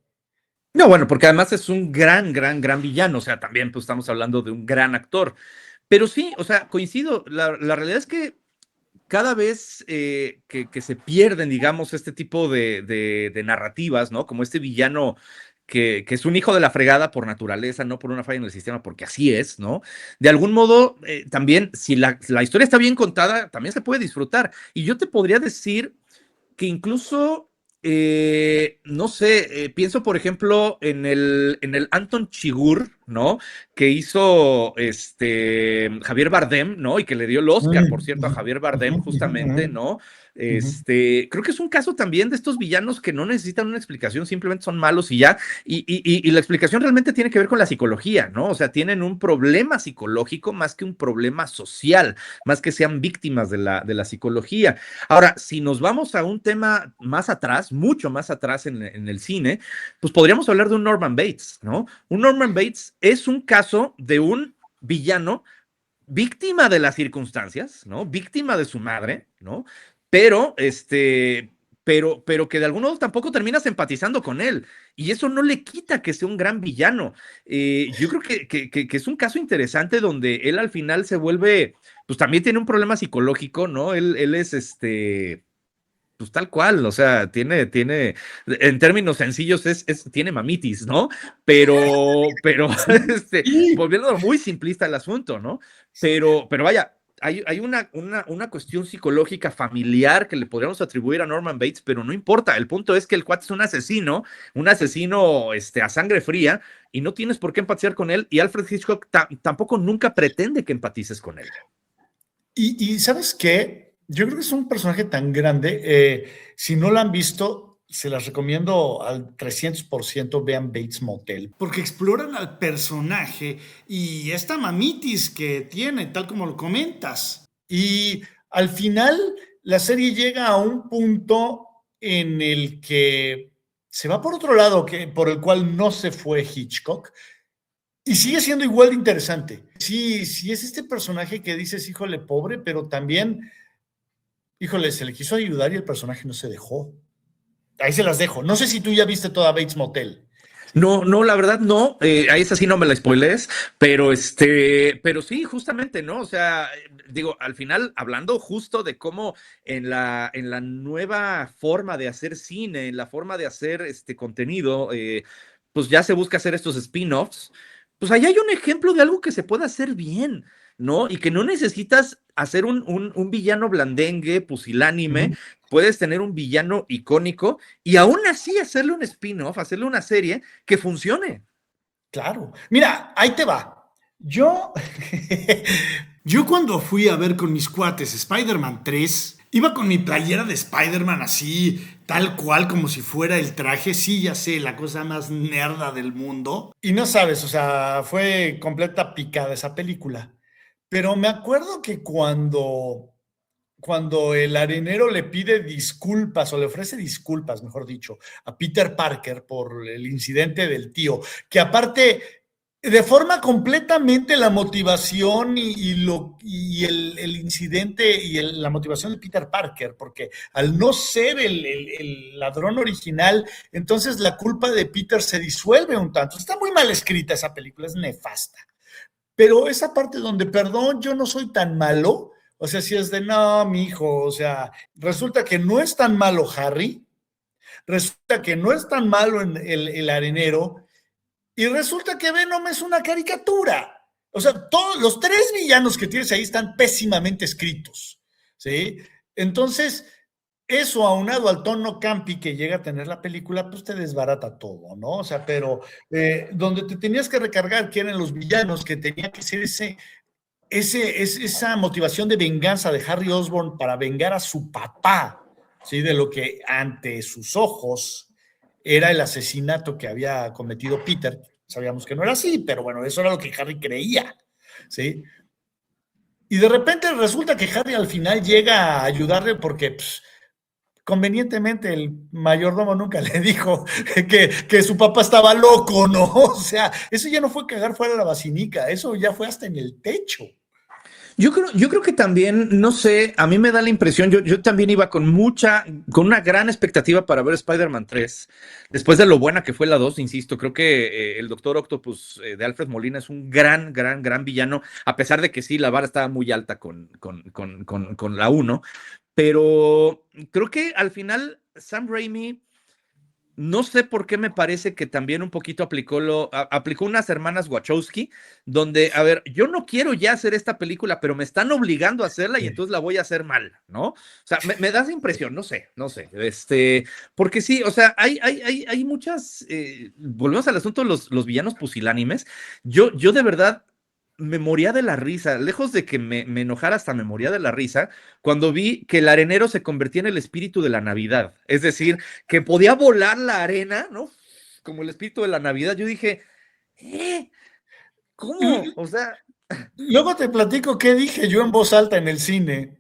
No, bueno, porque además es un gran villano, o sea, también pues, estamos hablando de un gran actor. Pero sí, o sea, coincido, la realidad es que cada vez que se pierden, digamos, este tipo de narrativas, ¿no? Como este villano que es un hijo de la fregada por naturaleza, no por una falla en el sistema, porque así es, ¿no? De algún modo, también, si la historia está bien contada, también se puede disfrutar. Y yo te podría decir que incluso, no sé, pienso por ejemplo en el Anton Chigurh, ¿no? Que hizo Javier Bardem, ¿no? Y que le dio el Oscar, por cierto, a Javier Bardem, justamente, ¿no? Creo que es un caso también de estos villanos que no necesitan una explicación, simplemente son malos y ya. Y la explicación realmente tiene que ver con la psicología, ¿no? O sea, tienen un problema psicológico más que un problema social, más que sean víctimas de la psicología. Ahora, si nos vamos a un tema más atrás, mucho más atrás en el cine, pues podríamos hablar de un Norman Bates, ¿no? Un Norman Bates es un caso de un villano víctima de las circunstancias, ¿no? Víctima de su madre, ¿no? Pero, pero que de algún modo tampoco terminas empatizando con él. Y eso no le quita que sea un gran villano. Yo creo que es un caso interesante donde él al final se vuelve, pues también tiene un problema psicológico, ¿no? Él es pues tal cual, o sea, en términos sencillos, tiene mamitis, ¿no? Pero, volviendo muy simplista el asunto, ¿no? Pero vaya, hay una cuestión psicológica familiar que le podríamos atribuir a Norman Bates, pero no importa, el punto es que el cuate es un asesino a sangre fría, y no tienes por qué empatizar con él, y Alfred Hitchcock tampoco nunca pretende que empatices con él. Y ¿sabes qué? Yo creo que es un personaje tan grande. Si no lo han visto, se las recomiendo al 300%, vean Bates Motel. Porque exploran al personaje y esta mamitis que tiene, tal como lo comentas. Y al final, la serie llega a un punto en el que se va por otro lado, por el cual no se fue Hitchcock, y sigue siendo igual de interesante. Sí, sí es este personaje que dices, híjole, pobre, pero también, híjole, se le quiso ayudar y el personaje no se dejó. Ahí se las dejo. No sé si tú ya viste toda Bates Motel. No, no, la verdad no, a esa sí no me la spoilees, pero sí, justamente, ¿no? O sea, digo, al final, hablando justo de cómo en la nueva forma de hacer cine, en la forma de hacer este contenido, pues ya se busca hacer estos spin-offs, pues ahí hay un ejemplo de algo que se puede hacer bien, ¿no? Y que no necesitas hacer un villano blandengue, pusilánime, puedes tener un villano icónico y aún así hacerle un spin-off, hacerle una serie que funcione. Claro. Mira, ahí te va. Yo, yo cuando fui a ver con mis cuates Spider-Man 3, iba con mi playera de Spider-Man así, tal cual, como si fuera el traje. Sí, ya sé, la cosa más nerda del mundo. Y no sabes, o sea, fue completa picada esa película. Pero me acuerdo que cuando el arenero le pide disculpas o le ofrece disculpas, mejor dicho, a Peter Parker por el incidente del tío, que aparte, de forma completamente la motivación y el incidente y la motivación de Peter Parker, porque al no ser el ladrón original, entonces la culpa de Peter se disuelve un tanto. Está muy mal escrita esa película, es nefasta. Pero esa parte donde, perdón, yo no soy tan malo, o sea, si es de, no, mi hijo, o sea, resulta que no es tan malo Harry, resulta que no es tan malo el arenero, y resulta que Venom es una caricatura. O sea, todos los tres villanos que tienes ahí están pésimamente escritos, ¿sí? Entonces, eso aunado al tono campi que llega a tener la película, pues te desbarata todo, ¿no? O sea, pero donde te tenías que recargar, que eran los villanos, que tenía que ser esa motivación de venganza de Harry Osborn para vengar a su papá, ¿sí? De lo que ante sus ojos era el asesinato que había cometido Peter. Sabíamos que no era así, pero bueno, eso era lo que Harry creía, ¿sí? Y de repente resulta que Harry al final llega a ayudarle porque convenientemente el mayordomo nunca le dijo que su papá estaba loco, ¿no? O sea, eso ya no fue cagar fuera de la basinica, eso ya fue hasta en el techo. Yo creo que también, no sé, a mí me da la impresión, yo también iba con una gran expectativa para ver Spider-Man 3, después de lo buena que fue la 2, insisto, creo que el Doctor Octopus de Alfred Molina es un gran, gran, gran villano, a pesar de que sí, la vara estaba muy alta con la uno, pero creo que al final Sam Raimi no sé por qué me parece que también un poquito aplicó unas hermanas Wachowski, donde, a ver, yo no quiero ya hacer esta película, pero me están obligando a hacerla y entonces la voy a hacer mal, ¿no? O sea, me da esa impresión, no sé, porque sí, o sea, hay muchas, volvemos al asunto de los villanos pusilánimes, yo de verdad me moría de la risa, lejos de que me enojara, hasta me moría de la risa cuando vi que el arenero se convertía en el espíritu de la Navidad, es decir, que podía volar la arena, ¿no? Como el espíritu de la Navidad. Yo dije, ¿eh? ¿Cómo? O sea, Luego te platico qué dije yo en voz alta en el cine.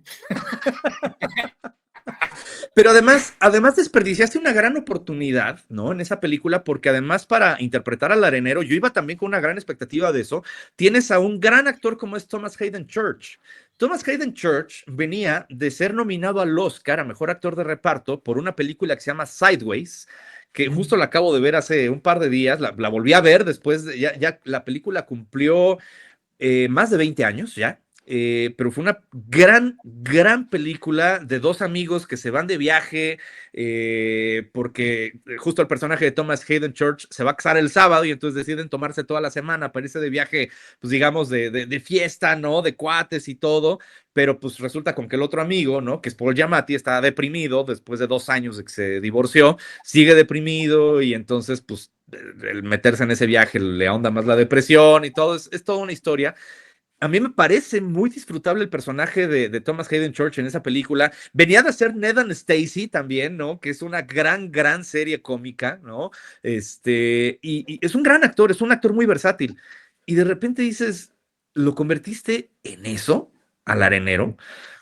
pero además desperdiciaste una gran oportunidad, ¿no? En esa película, porque además para interpretar al arenero, yo iba también con una gran expectativa de eso. Tienes a un gran actor como es Thomas Hayden Church. Thomas Hayden Church venía de ser nominado al Oscar a Mejor Actor de Reparto por una película que se llama Sideways, que justo la acabo de ver hace un par de días, la volví a ver después, ya la película cumplió más de 20 años ya, pero fue una gran, gran película de dos amigos que se van de viaje, porque justo el personaje de Thomas Hayden Church se va a casar el sábado y entonces deciden tomarse toda la semana para irse de viaje, pues digamos, de fiesta, ¿no? De cuates y todo, pero pues resulta con que el otro amigo, ¿no? Que es Paul Giamatti, está deprimido después de 2 años de que se divorció, sigue deprimido y entonces, pues, el meterse en ese viaje le ahonda más la depresión y todo, es toda una historia. A mí me parece muy disfrutable el personaje de Thomas Hayden Church en esa película. Venía de ser Ned and Stacy también, ¿no? Que es una gran serie cómica, ¿no? Y es un gran actor, es un actor muy versátil. Y de repente dices, ¿lo convertiste en eso, al arenero?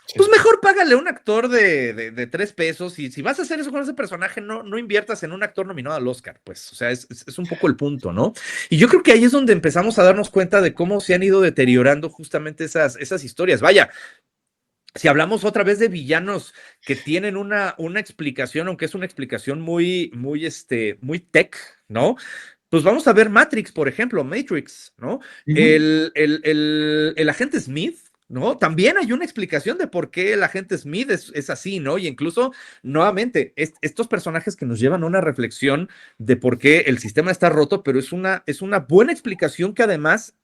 Sí. Pues mejor págale a un actor de 3 pesos y si vas a hacer eso con ese personaje, no inviertas en un actor nominado al Oscar, pues, o sea, es un poco el punto, ¿no? Y yo creo que ahí es donde empezamos a darnos cuenta de cómo se han ido deteriorando justamente esas historias. Vaya, si hablamos otra vez de villanos que tienen una explicación, aunque es una explicación muy tech, ¿no? Pues vamos a ver Matrix, por ejemplo, Matrix, ¿no? Ujú. El agente Smith, ¿no? También hay una explicación de por qué el agente Smith es así, ¿no? Y incluso, nuevamente, estos personajes que nos llevan a una reflexión de por qué el sistema está roto, pero es una buena explicación que además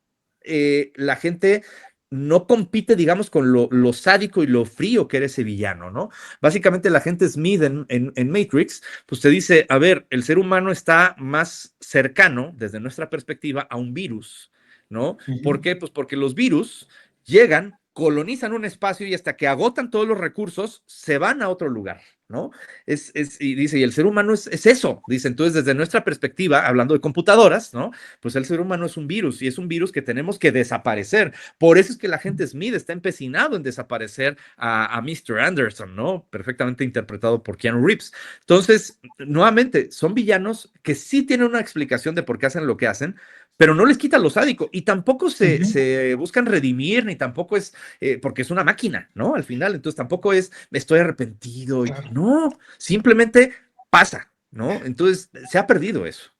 la gente no compite, digamos, con lo sádico y lo frío que era ese villano, ¿no? Básicamente la gente Smith en Matrix, pues te dice, a ver, el ser humano está más cercano, desde nuestra perspectiva, a un virus, ¿no? ¿Por Ujú. qué? Pues porque los virus llegan, colonizan un espacio y hasta que agotan todos los recursos, se van a otro lugar, ¿no? Y dice, y el ser humano es eso, dice, entonces desde nuestra perspectiva, hablando de computadoras, ¿no? Pues el ser humano es un virus y es un virus que tenemos que desaparecer. Por eso es que la gente Smith está empecinado en desaparecer a Mr. Anderson, ¿no? Perfectamente interpretado por Keanu Reeves. Entonces, nuevamente, son villanos que sí tienen una explicación de por qué hacen lo que hacen, pero no les quita lo sádico y tampoco Ujú. se buscan redimir, ni tampoco es porque es una máquina, ¿no? Al final, entonces tampoco es me estoy arrepentido, Claro. no, simplemente pasa, ¿no? Entonces se ha perdido eso.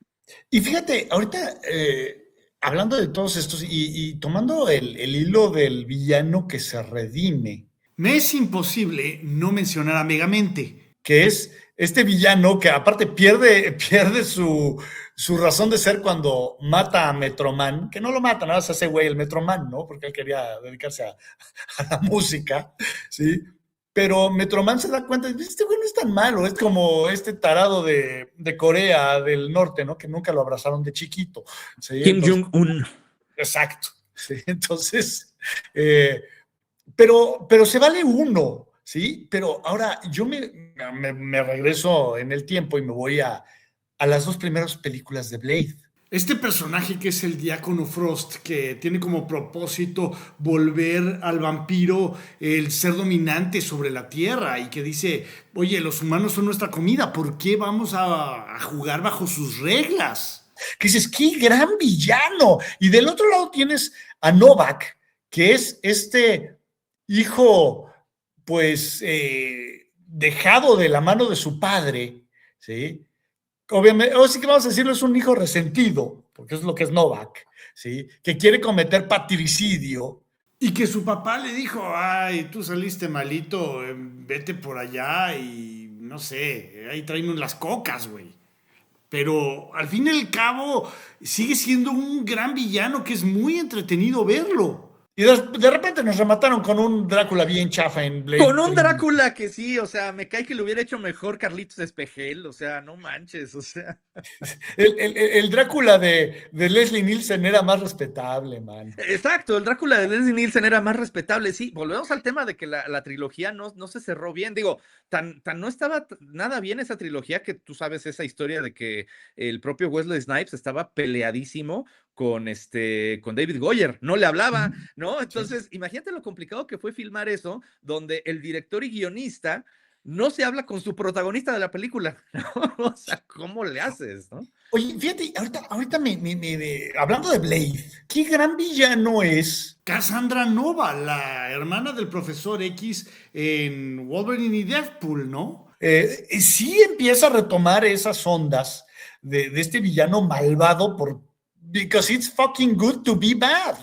Y fíjate, ahorita hablando de todos estos y tomando el hilo del villano que se redime, me es imposible no mencionar a Megamente, que es este villano que aparte pierde su razón de ser cuando mata a Metroman, que no lo mata, nada más hace güey el Metroman, ¿no? Porque él quería dedicarse a la música, ¿sí? Pero Metroman se da cuenta, este güey no es tan malo, es como este tarado de Corea del Norte, ¿no? Que nunca lo abrazaron de chiquito, ¿sí? Kim Entonces, Jong-un. exacto, ¿sí? Entonces, eh, pero se vale uno, ¿sí? Pero ahora yo me regreso en el tiempo y me voy a las dos primeras películas de Blade. Este personaje que es el Diácono Frost, que tiene como propósito volver al vampiro el ser dominante sobre la tierra y que dice, oye, los humanos son nuestra comida, ¿por qué vamos a jugar bajo sus reglas? Que dices, qué gran villano. Y del otro lado tienes a Novak, que es este hijo, pues, dejado de la mano de su padre, ¿sí? Obviamente, o sí que vamos a decirlo, es un hijo resentido, porque es lo que es Novak, ¿sí? Que quiere cometer patricidio. Y que su papá le dijo, ay, tú saliste malito, vete por allá y no sé, ahí tráeme las cocas, güey. Pero al fin y al cabo sigue siendo un gran villano que es muy entretenido verlo. Y de repente nos remataron con un Drácula bien chafa en Blade Con un Trinity. Drácula que sí, o sea, me cae que lo hubiera hecho mejor Carlitos Espejel, o sea, no manches, o sea. El Drácula de Leslie Nielsen era más respetable, man. Exacto, el Drácula de Leslie Nielsen era más respetable. Sí, volvemos al tema de que la trilogía no se cerró bien. Digo, tan no estaba nada bien esa trilogía que tú sabes esa historia de que el propio Wesley Snipes estaba peleadísimo con David Goyer, no le hablaba, ¿no? Sí. Entonces, imagínate lo complicado que fue filmar eso, donde el director y guionista no se habla con su protagonista de la película, ¿no? O sea, ¿cómo le haces, no? Oye, fíjate, ahorita hablando de Blade, qué gran villano es Cassandra Nova, la hermana del profesor X en Wolverine y Deadpool, ¿no? Sí empieza a retomar esas ondas de este villano malvado because it's fucking good to be bad,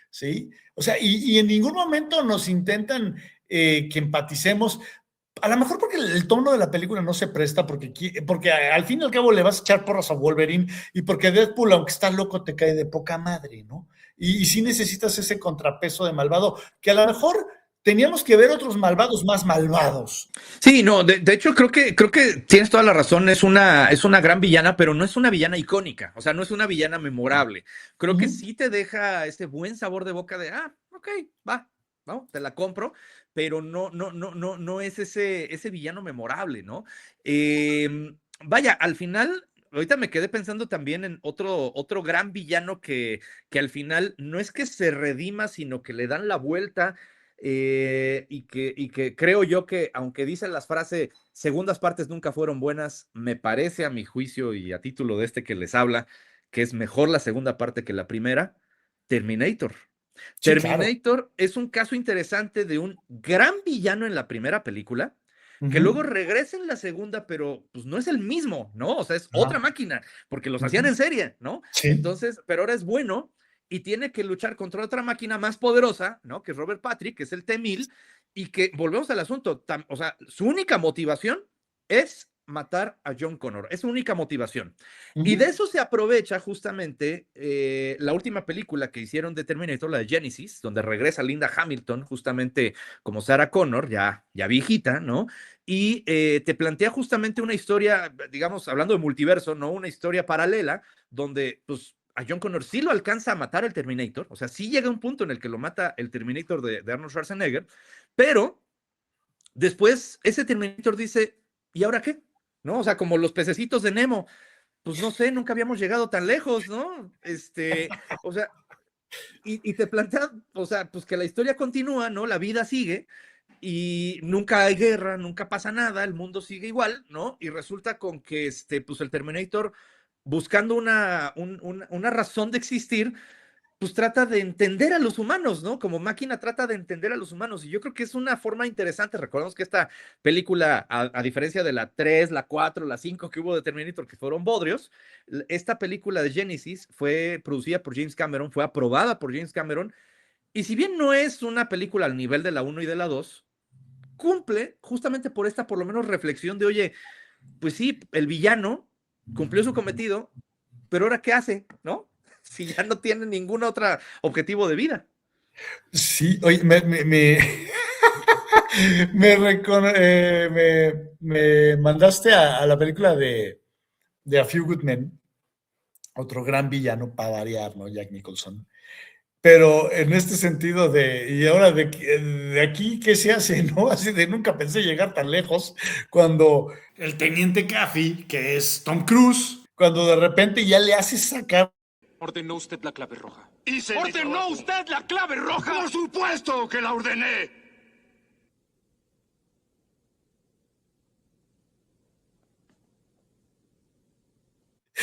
¿sí? O sea, y en ningún momento nos intentan que empaticemos, a lo mejor porque el tono de la película no se presta, porque al fin y al cabo le vas a echar porras a Wolverine y porque Deadpool, aunque está loco, te cae de poca madre, ¿no? Y sí necesitas ese contrapeso de malvado, que a lo mejor teníamos que ver otros malvados más malvados. Sí, no, de hecho creo que tienes toda la razón, es una gran villana, pero no es una villana icónica, o sea, no es una villana memorable. Creo que Uh-huh. sí te deja ese buen sabor de boca de, ok, va, ¿no? Te la compro, pero no es ese villano memorable, ¿no? Vaya, al final, ahorita me quedé pensando también en otro gran villano que al final no es que se redima, sino que le dan la vuelta. Y que creo yo que, aunque dicen las frases, segundas partes nunca fueron buenas, me parece a mi juicio y a título de este que les habla, que es mejor la segunda parte que la primera, Terminator. Sí, claro. Terminator es un caso interesante de un gran villano en la primera película, que luego Ujú. regresa en la segunda, pero pues no es el mismo, ¿no? O sea, es otra Ajá. máquina, porque los hacían Ujú. en serie, ¿no? Sí. Entonces, pero ahora es bueno y tiene que luchar contra otra máquina más poderosa, ¿no? Que es Robert Patrick, que es el T-1000, y que, volvemos al asunto, o sea, su única motivación es matar a John Connor, es su única motivación. Y de Ujú. eso se aprovecha justamente la última película que hicieron de Terminator, la de Genesis, donde regresa Linda Hamilton, justamente como Sarah Connor, ya viejita, ¿no? Y te plantea justamente una historia, digamos, hablando de multiverso, ¿no? Una historia paralela, donde, pues, a John Connor sí lo alcanza a matar el Terminator, o sea, sí llega un punto en el que lo mata el Terminator de Arnold Schwarzenegger, pero después ese Terminator dice, ¿y ahora qué? ¿No? O sea, como los pececitos de Nemo, pues no sé, nunca habíamos llegado tan lejos, ¿no? O sea, y te plantea, o sea, pues que la historia continúa, ¿no? La vida sigue y nunca hay guerra, nunca pasa nada, el mundo sigue igual, ¿no? Y resulta con que, pues el Terminator, buscando una razón de existir, pues trata de entender a los humanos, ¿no? Como máquina trata de entender a los humanos. Y yo creo que es una forma interesante. Recordemos que esta película, a diferencia de la 3, la 4, la 5 que hubo de Terminator, que fueron bodrios, esta película de Genesis fue producida por James Cameron, fue aprobada por James Cameron. Y si bien no es una película al nivel de la 1 y de la 2, cumple justamente por esta, por lo menos, reflexión de, oye, pues sí, el villano cumplió su cometido, pero ahora ¿qué hace? ¿No? Si ya no tiene ningún otro objetivo de vida. Sí, oye, me mandaste a la película de A Few Good Men, otro gran villano para variar, ¿no? Jack Nicholson. Pero en este sentido y ahora de aquí, ¿qué se hace, no? Así de nunca pensé llegar tan lejos cuando el teniente Caffey, que es Tom Cruise, cuando de repente ya le hace sacar. ¿Ordenó usted la clave roja? ¿Ordenó usted la clave roja? ¡Por supuesto que la ordené!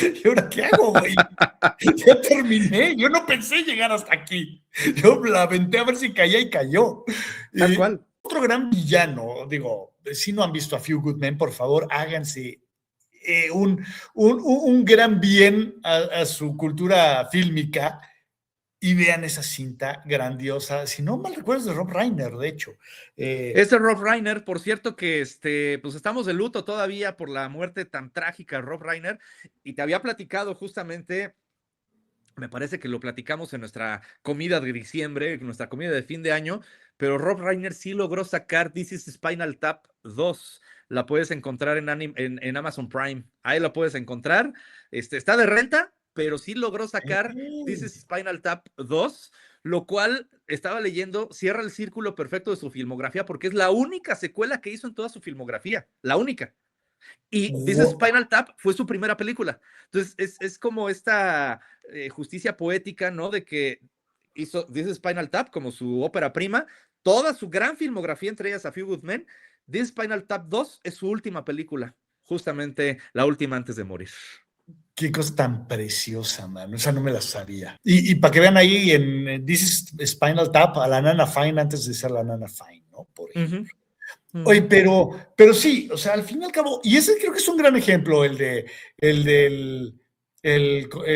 ¿Y ahora qué hago, güey? Ya terminé, yo no pensé llegar hasta aquí. Yo la aventé a ver si caía y cayó. Tal Y cual. otro gran villano, digo, si no han visto A Few Good Men, por favor, háganse un gran bien a su cultura fílmica y vean esa cinta grandiosa, si no mal recuerdo, es de Rob Reiner, de hecho. Este Rob Reiner, por cierto que pues estamos de luto todavía por la muerte tan trágica de Rob Reiner, y te había platicado justamente, me parece que lo platicamos en nuestra comida de diciembre, en nuestra comida de fin de año, pero Rob Reiner sí logró sacar This is Spinal Tap 2. La puedes encontrar en Amazon Prime. Ahí la puedes encontrar. Está de renta, pero sí logró sacar This is Spinal Tap 2, lo cual, estaba leyendo, cierra el círculo perfecto de su filmografía, porque es la única secuela que hizo en toda su filmografía. La única. Y This Spinal Tap fue su primera película. Entonces, es como esta justicia poética, ¿no? De que hizo This Spinal Tap como su ópera prima, toda su gran filmografía, entre ellas A Few Good Men. This Spinal Tap 2 es su última película, justamente la última antes de morir. Qué cosa tan preciosa, man. Esa no me la sabía. Y para que vean ahí en This is Spinal Tap a la Nana Fine antes de ser la Nana Fine, ¿no? Por ejemplo. Oye, pero sí, o sea, al fin y al cabo, y ese creo que es un gran ejemplo,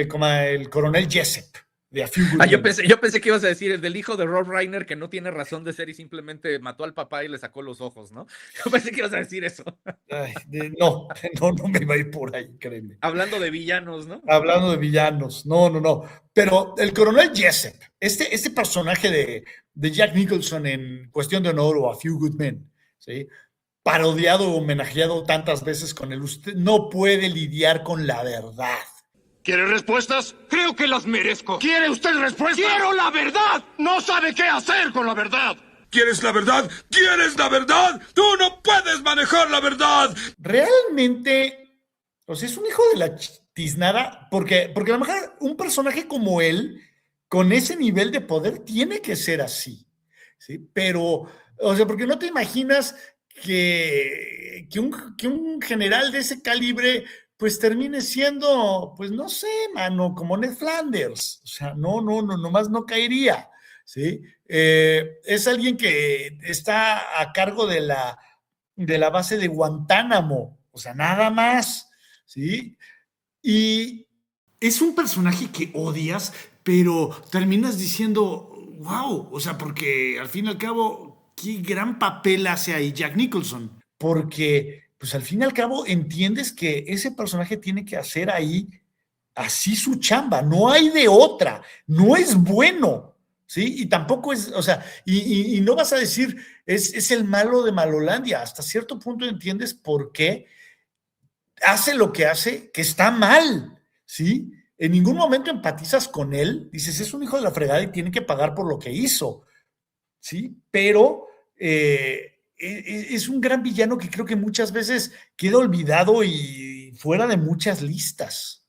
como el coronel Jessup de A Few Good yo Men. pensé que ibas a decir el del hijo de Rob Reiner, que no tiene razón de ser y simplemente mató al papá y le sacó los ojos, ¿no? Yo pensé que ibas a decir eso. Ay, no me iba a ir por ahí, créeme. Hablando de villanos, ¿no? Hablando de villanos, no. Pero el coronel Jessup, este personaje de Jack Nicholson en Cuestión de Honor o A Few Good Men, ¿sí? Parodiado o homenajeado tantas veces con él, usted no puede lidiar con la verdad. ¿Quiere respuestas? Creo que las merezco. ¿Quiere usted respuestas? ¡Quiero la verdad! No sabe qué hacer con la verdad. ¿Quieres la verdad? ¿Quieres la verdad? ¡Tú no puedes manejar la verdad! Realmente, o sea, es un hijo de la tiznada, porque a lo mejor un personaje como él, con ese nivel de poder, tiene que ser así, ¿sí? Pero, o sea, porque no te imaginas que un general de ese calibre, pues termine siendo, pues no sé, mano, como Ned Flanders. O sea, nomás no caería, ¿sí? Es alguien que está a cargo de la base de Guantánamo, o sea, nada más, ¿sí? Y es un personaje que odias, pero terminas diciendo, wow, o sea, porque al fin y al cabo, qué gran papel hace ahí Jack Nicholson, porque pues al fin y al cabo entiendes que ese personaje tiene que hacer ahí así su chamba, no hay de otra, no es bueno, ¿sí? Y tampoco es, o sea, y no vas a decir, es el malo de Malolandia, hasta cierto punto entiendes por qué hace lo que hace, que está mal, ¿sí? En ningún momento empatizas con él, dices, es un hijo de la fregada y tiene que pagar por lo que hizo, ¿sí? Pero es un gran villano que creo que muchas veces queda olvidado y fuera de muchas listas.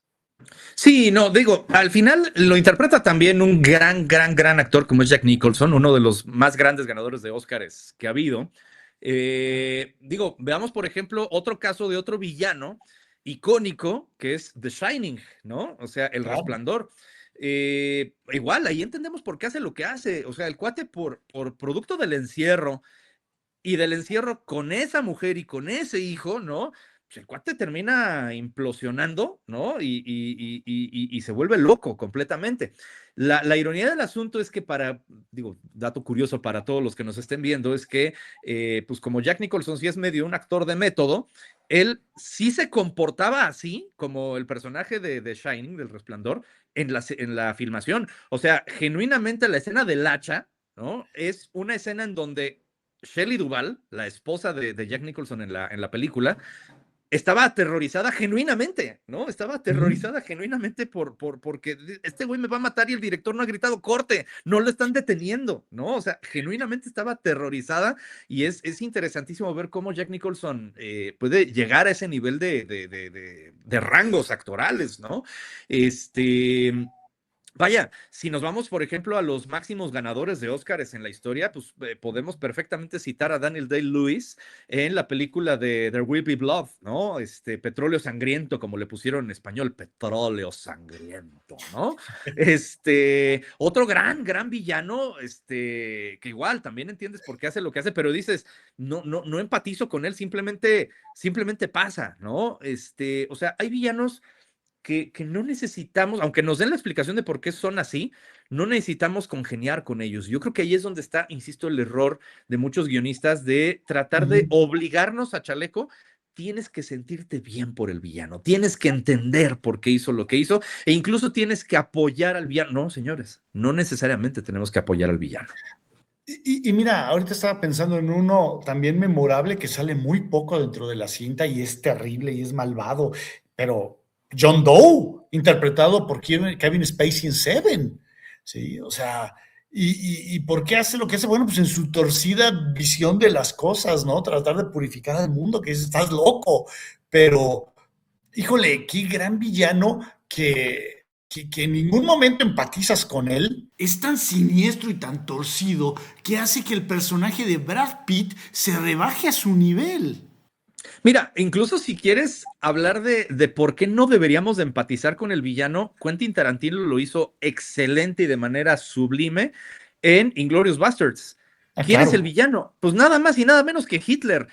Sí, no, digo, al final lo interpreta también un gran actor como es Jack Nicholson, uno de los más grandes ganadores de Óscares que ha habido. Digo, veamos, por ejemplo, otro caso de otro villano icónico que es The Shining, ¿no? O sea, El Resplandor. Igual, ahí entendemos por qué hace lo que hace. O sea, el cuate por producto del encierro y del encierro con esa mujer y con ese hijo, ¿no? Pues el cuate termina implosionando, ¿no? Y se vuelve loco completamente. La ironía del asunto es que digo, dato curioso para todos los que nos estén viendo, es que, pues como Jack Nicholson sí es medio un actor de método, él sí se comportaba así, como el personaje de Shining, del Resplandor, en la filmación. O sea, genuinamente la escena del hacha, ¿no? Es una escena en donde Shelley Duvall, la esposa de Jack Nicholson en la película, estaba aterrorizada genuinamente, ¿no? Estaba aterrorizada genuinamente porque este güey me va a matar y el director no ha gritado corte, no lo están deteniendo, ¿no? O sea, genuinamente estaba aterrorizada y es interesantísimo ver cómo Jack Nicholson puede llegar a ese nivel de rangos actorales, ¿no? Vaya, si nos vamos, por ejemplo, a los máximos ganadores de Óscares en la historia, pues podemos perfectamente citar a Daniel Day-Lewis en la película de There Will Be Blood, ¿no? Petróleo Sangriento, como le pusieron en español, Petróleo Sangriento, ¿no? Otro gran villano, que igual también entiendes por qué hace lo que hace, pero dices, no empatizo con él, simplemente pasa, ¿no? O sea, hay villanos que no necesitamos, aunque nos den la explicación de por qué son así, no necesitamos congeniar con ellos. Yo creo que ahí es donde está, insisto, el error de muchos guionistas de tratar de obligarnos a Chaleco. Tienes que sentirte bien por el villano, tienes que entender por qué hizo lo que hizo, e incluso tienes que apoyar al villano. No, señores, no necesariamente tenemos que apoyar al villano. Y mira, ahorita estaba pensando en uno también memorable que sale muy poco dentro de la cinta y es terrible y es malvado, pero John Doe, interpretado por Kevin Spacey en Seven, ¿sí? O sea, ¿y por qué hace lo que hace? Bueno, pues en su torcida visión de las cosas, ¿no? Tratar de purificar al mundo, que dices, estás loco, pero, híjole, qué gran villano que en ningún momento empatizas con él, es tan siniestro y tan torcido que hace que el personaje de Brad Pitt se rebaje a su nivel. Mira, incluso si quieres hablar de por qué no deberíamos de empatizar con el villano, Quentin Tarantino lo hizo excelente y de manera sublime en Inglourious Basterds. ¿Quién claro. es el villano? Pues nada más y nada menos que Hitler.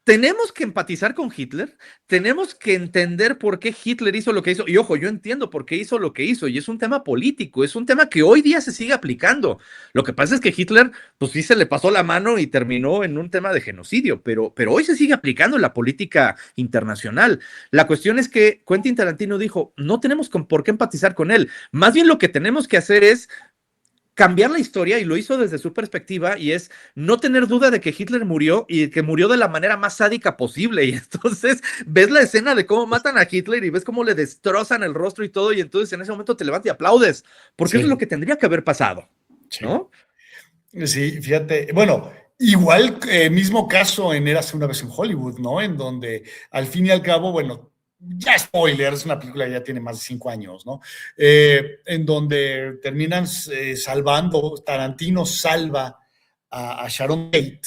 Tenemos que empatizar con Hitler, tenemos que entender por qué Hitler hizo lo que hizo, y ojo, yo entiendo por qué hizo lo que hizo, y es un tema político, es un tema que hoy día se sigue aplicando. Lo que pasa es que Hitler, pues sí se le pasó la mano y terminó en un tema de genocidio, pero hoy se sigue aplicando en la política internacional. La cuestión es que Quentin Tarantino dijo, no tenemos por qué empatizar con él, más bien lo que tenemos que hacer es cambiar la historia y lo hizo desde su perspectiva y es no tener duda de que Hitler murió y que murió de la manera más sádica posible. Y entonces ves la escena de cómo matan a Hitler y ves cómo le destrozan el rostro y todo y entonces en ese momento te levantas y aplaudes porque eso es lo que tendría que haber pasado, ¿no? Sí, fíjate, bueno, igual mismo caso en Érase una vez en Hollywood, ¿no? En donde al fin y al cabo, bueno, ya spoiler, es una película que ya tiene más de 5 años, ¿no? En donde terminan salvando, Tarantino salva a Sharon Tate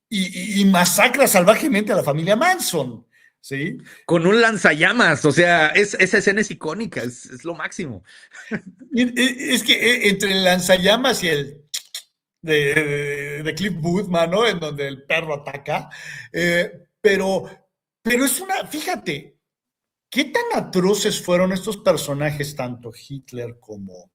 y masacra salvajemente a la familia Manson, ¿sí? Con un lanzallamas, o sea, esa escena es icónica, es lo máximo. Es que entre el lanzallamas y el de Cliff Boothman, ¿no? En donde el perro ataca, pero es una, fíjate, ¿qué tan atroces fueron estos personajes, tanto Hitler como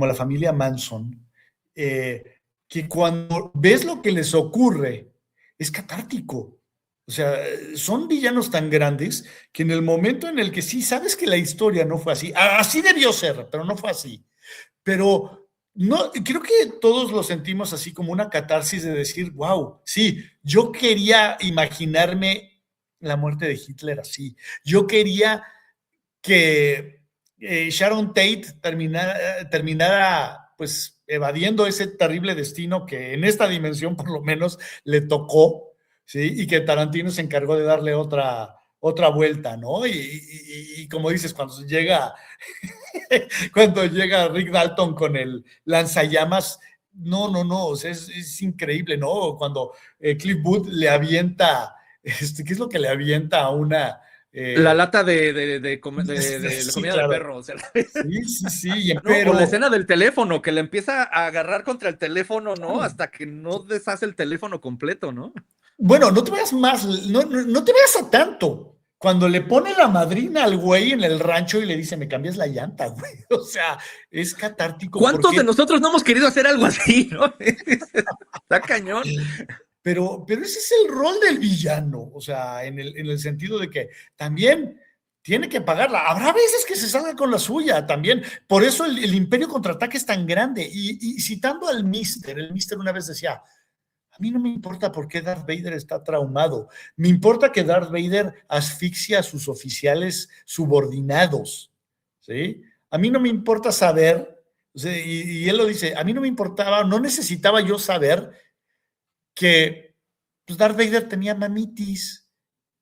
la familia Manson, que cuando ves lo que les ocurre, es catártico? O sea, son villanos tan grandes que en el momento en el que sí, sabes que la historia no fue así, así debió ser, pero no fue así. Pero no, creo que todos lo sentimos así como una catarsis de decir, wow, sí, yo quería imaginarme la muerte de Hitler así. Yo quería que Sharon Tate terminara pues evadiendo ese terrible destino que en esta dimensión por lo menos le tocó, ¿sí? Y que Tarantino se encargó de darle otra vuelta, ¿no? Y como dices, cuando llega Rick Dalton con el lanzallamas, no, o sea, es increíble, ¿no? Cuando Cliff Booth le avienta, ¿qué es lo que le avienta a una? La lata de la Sí, comida claro. de perro. O sea, sí, no, pero... o la escena del teléfono, que le empieza a agarrar contra el teléfono, ¿no? Hasta que no deshace el teléfono completo, ¿no? Bueno, no te vayas más, no te vayas a tanto. Cuando le pone la madrina al güey en el rancho y le dice, me cambias la llanta, güey. O sea, es catártico. ¿Cuántos de nosotros no hemos querido hacer algo así, no? Está cañón. Pero ese es el rol del villano, o sea, en el sentido de que también tiene que pagarla. Habrá veces que se salga con la suya también. Por eso el Imperio Contraataque es tan grande. Y citando al el Mister una vez decía, a mí no me importa por qué Darth Vader está traumado. Me importa que Darth Vader asfixia a sus oficiales subordinados, ¿sí? A mí no me importa saber, o sea, y él lo dice, a mí no me importaba, no necesitaba yo saber que pues, Darth Vader tenía mamitis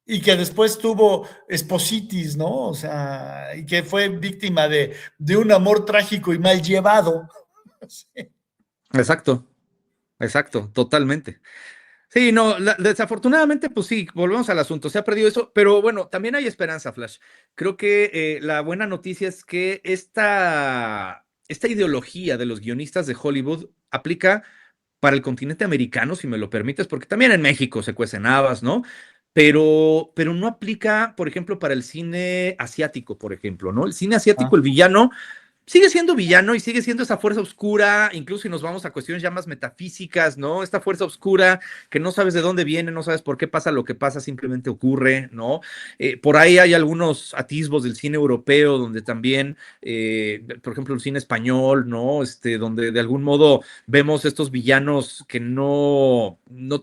y que después tuvo espositis, ¿no? O sea, y que fue víctima de un amor trágico y mal llevado. Sí. Exacto, totalmente. Sí, no, desafortunadamente, pues sí, volvemos al asunto, se ha perdido eso, pero bueno, también hay esperanza, Flash. Creo que la buena noticia es que esta ideología de los guionistas de Hollywood aplica para el continente americano, si me lo permites, porque también en México se cuecen habas, ¿no? Pero no aplica, por ejemplo, para el cine asiático, por ejemplo, ¿no? El cine asiático, el villano sigue siendo villano y sigue siendo esa fuerza oscura, incluso si nos vamos a cuestiones ya más metafísicas, ¿no? Esta fuerza oscura que no sabes de dónde viene, no sabes por qué pasa lo que pasa, simplemente ocurre, ¿no? Por ahí hay algunos atisbos del cine europeo donde también, por ejemplo, el cine español, ¿no? Donde de algún modo vemos estos villanos que no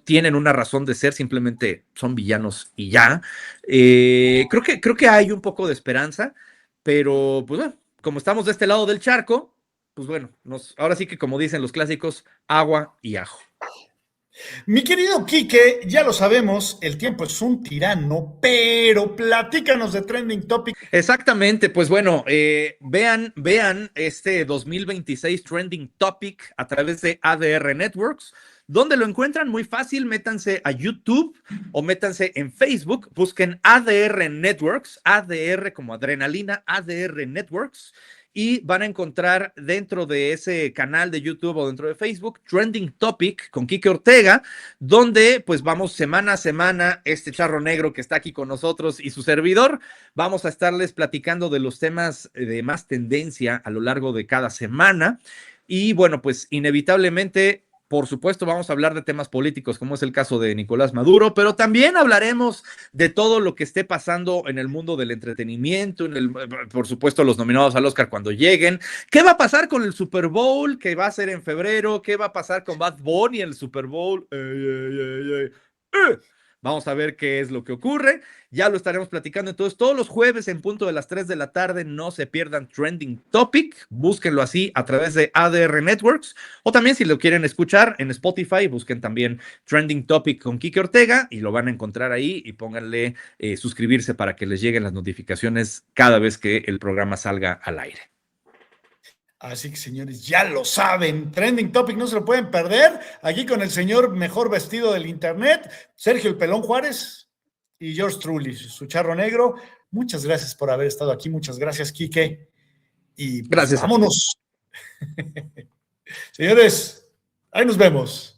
tienen una razón de ser, simplemente son villanos y ya. Creo que hay un poco de esperanza, pero pues bueno, como estamos de este lado del charco, pues bueno, ahora sí que como dicen los clásicos, agua y ajo. Mi querido Quique, ya lo sabemos, el tiempo es un tirano, pero platícanos de Trending Topic. Exactamente, pues bueno, vean este 2026 Trending Topic a través de ADR Networks. ¿Dónde lo encuentran? Muy fácil, métanse a YouTube o métanse en Facebook, busquen ADR Networks, ADR como adrenalina, ADR Networks, y van a encontrar dentro de ese canal de YouTube o dentro de Facebook Trending Topic con Quique Ortega, donde pues vamos semana a semana, este charro negro que está aquí con nosotros y su servidor, vamos a estarles platicando de los temas de más tendencia a lo largo de cada semana. Y bueno, pues inevitablemente Por supuesto, vamos a hablar de temas políticos, como es el caso de Nicolás Maduro, pero también hablaremos de todo lo que esté pasando en el mundo del entretenimiento, por supuesto, los nominados al Oscar cuando lleguen. ¿Qué va a pasar con el Super Bowl, que va a ser en febrero? ¿Qué va a pasar con Bad Bunny en el Super Bowl? Vamos a ver qué es lo que ocurre. Ya lo estaremos platicando. Entonces, todos los jueves en punto de las 3 de la tarde, no se pierdan Trending Topic. Búsquenlo así a través de ADR Networks. O también, si lo quieren escuchar en Spotify, busquen también Trending Topic con Kike Ortega y lo van a encontrar ahí. Y pónganle suscribirse para que les lleguen las notificaciones cada vez que el programa salga al aire. Así que, señores, ya lo saben, Trending Topic no se lo pueden perder, aquí con el señor mejor vestido del internet, Sergio el Pelón Juárez y George Truly, su charro negro. Muchas gracias por haber estado aquí, muchas gracias, Quique, y pues, Gracias. vámonos. Señores, ahí nos vemos.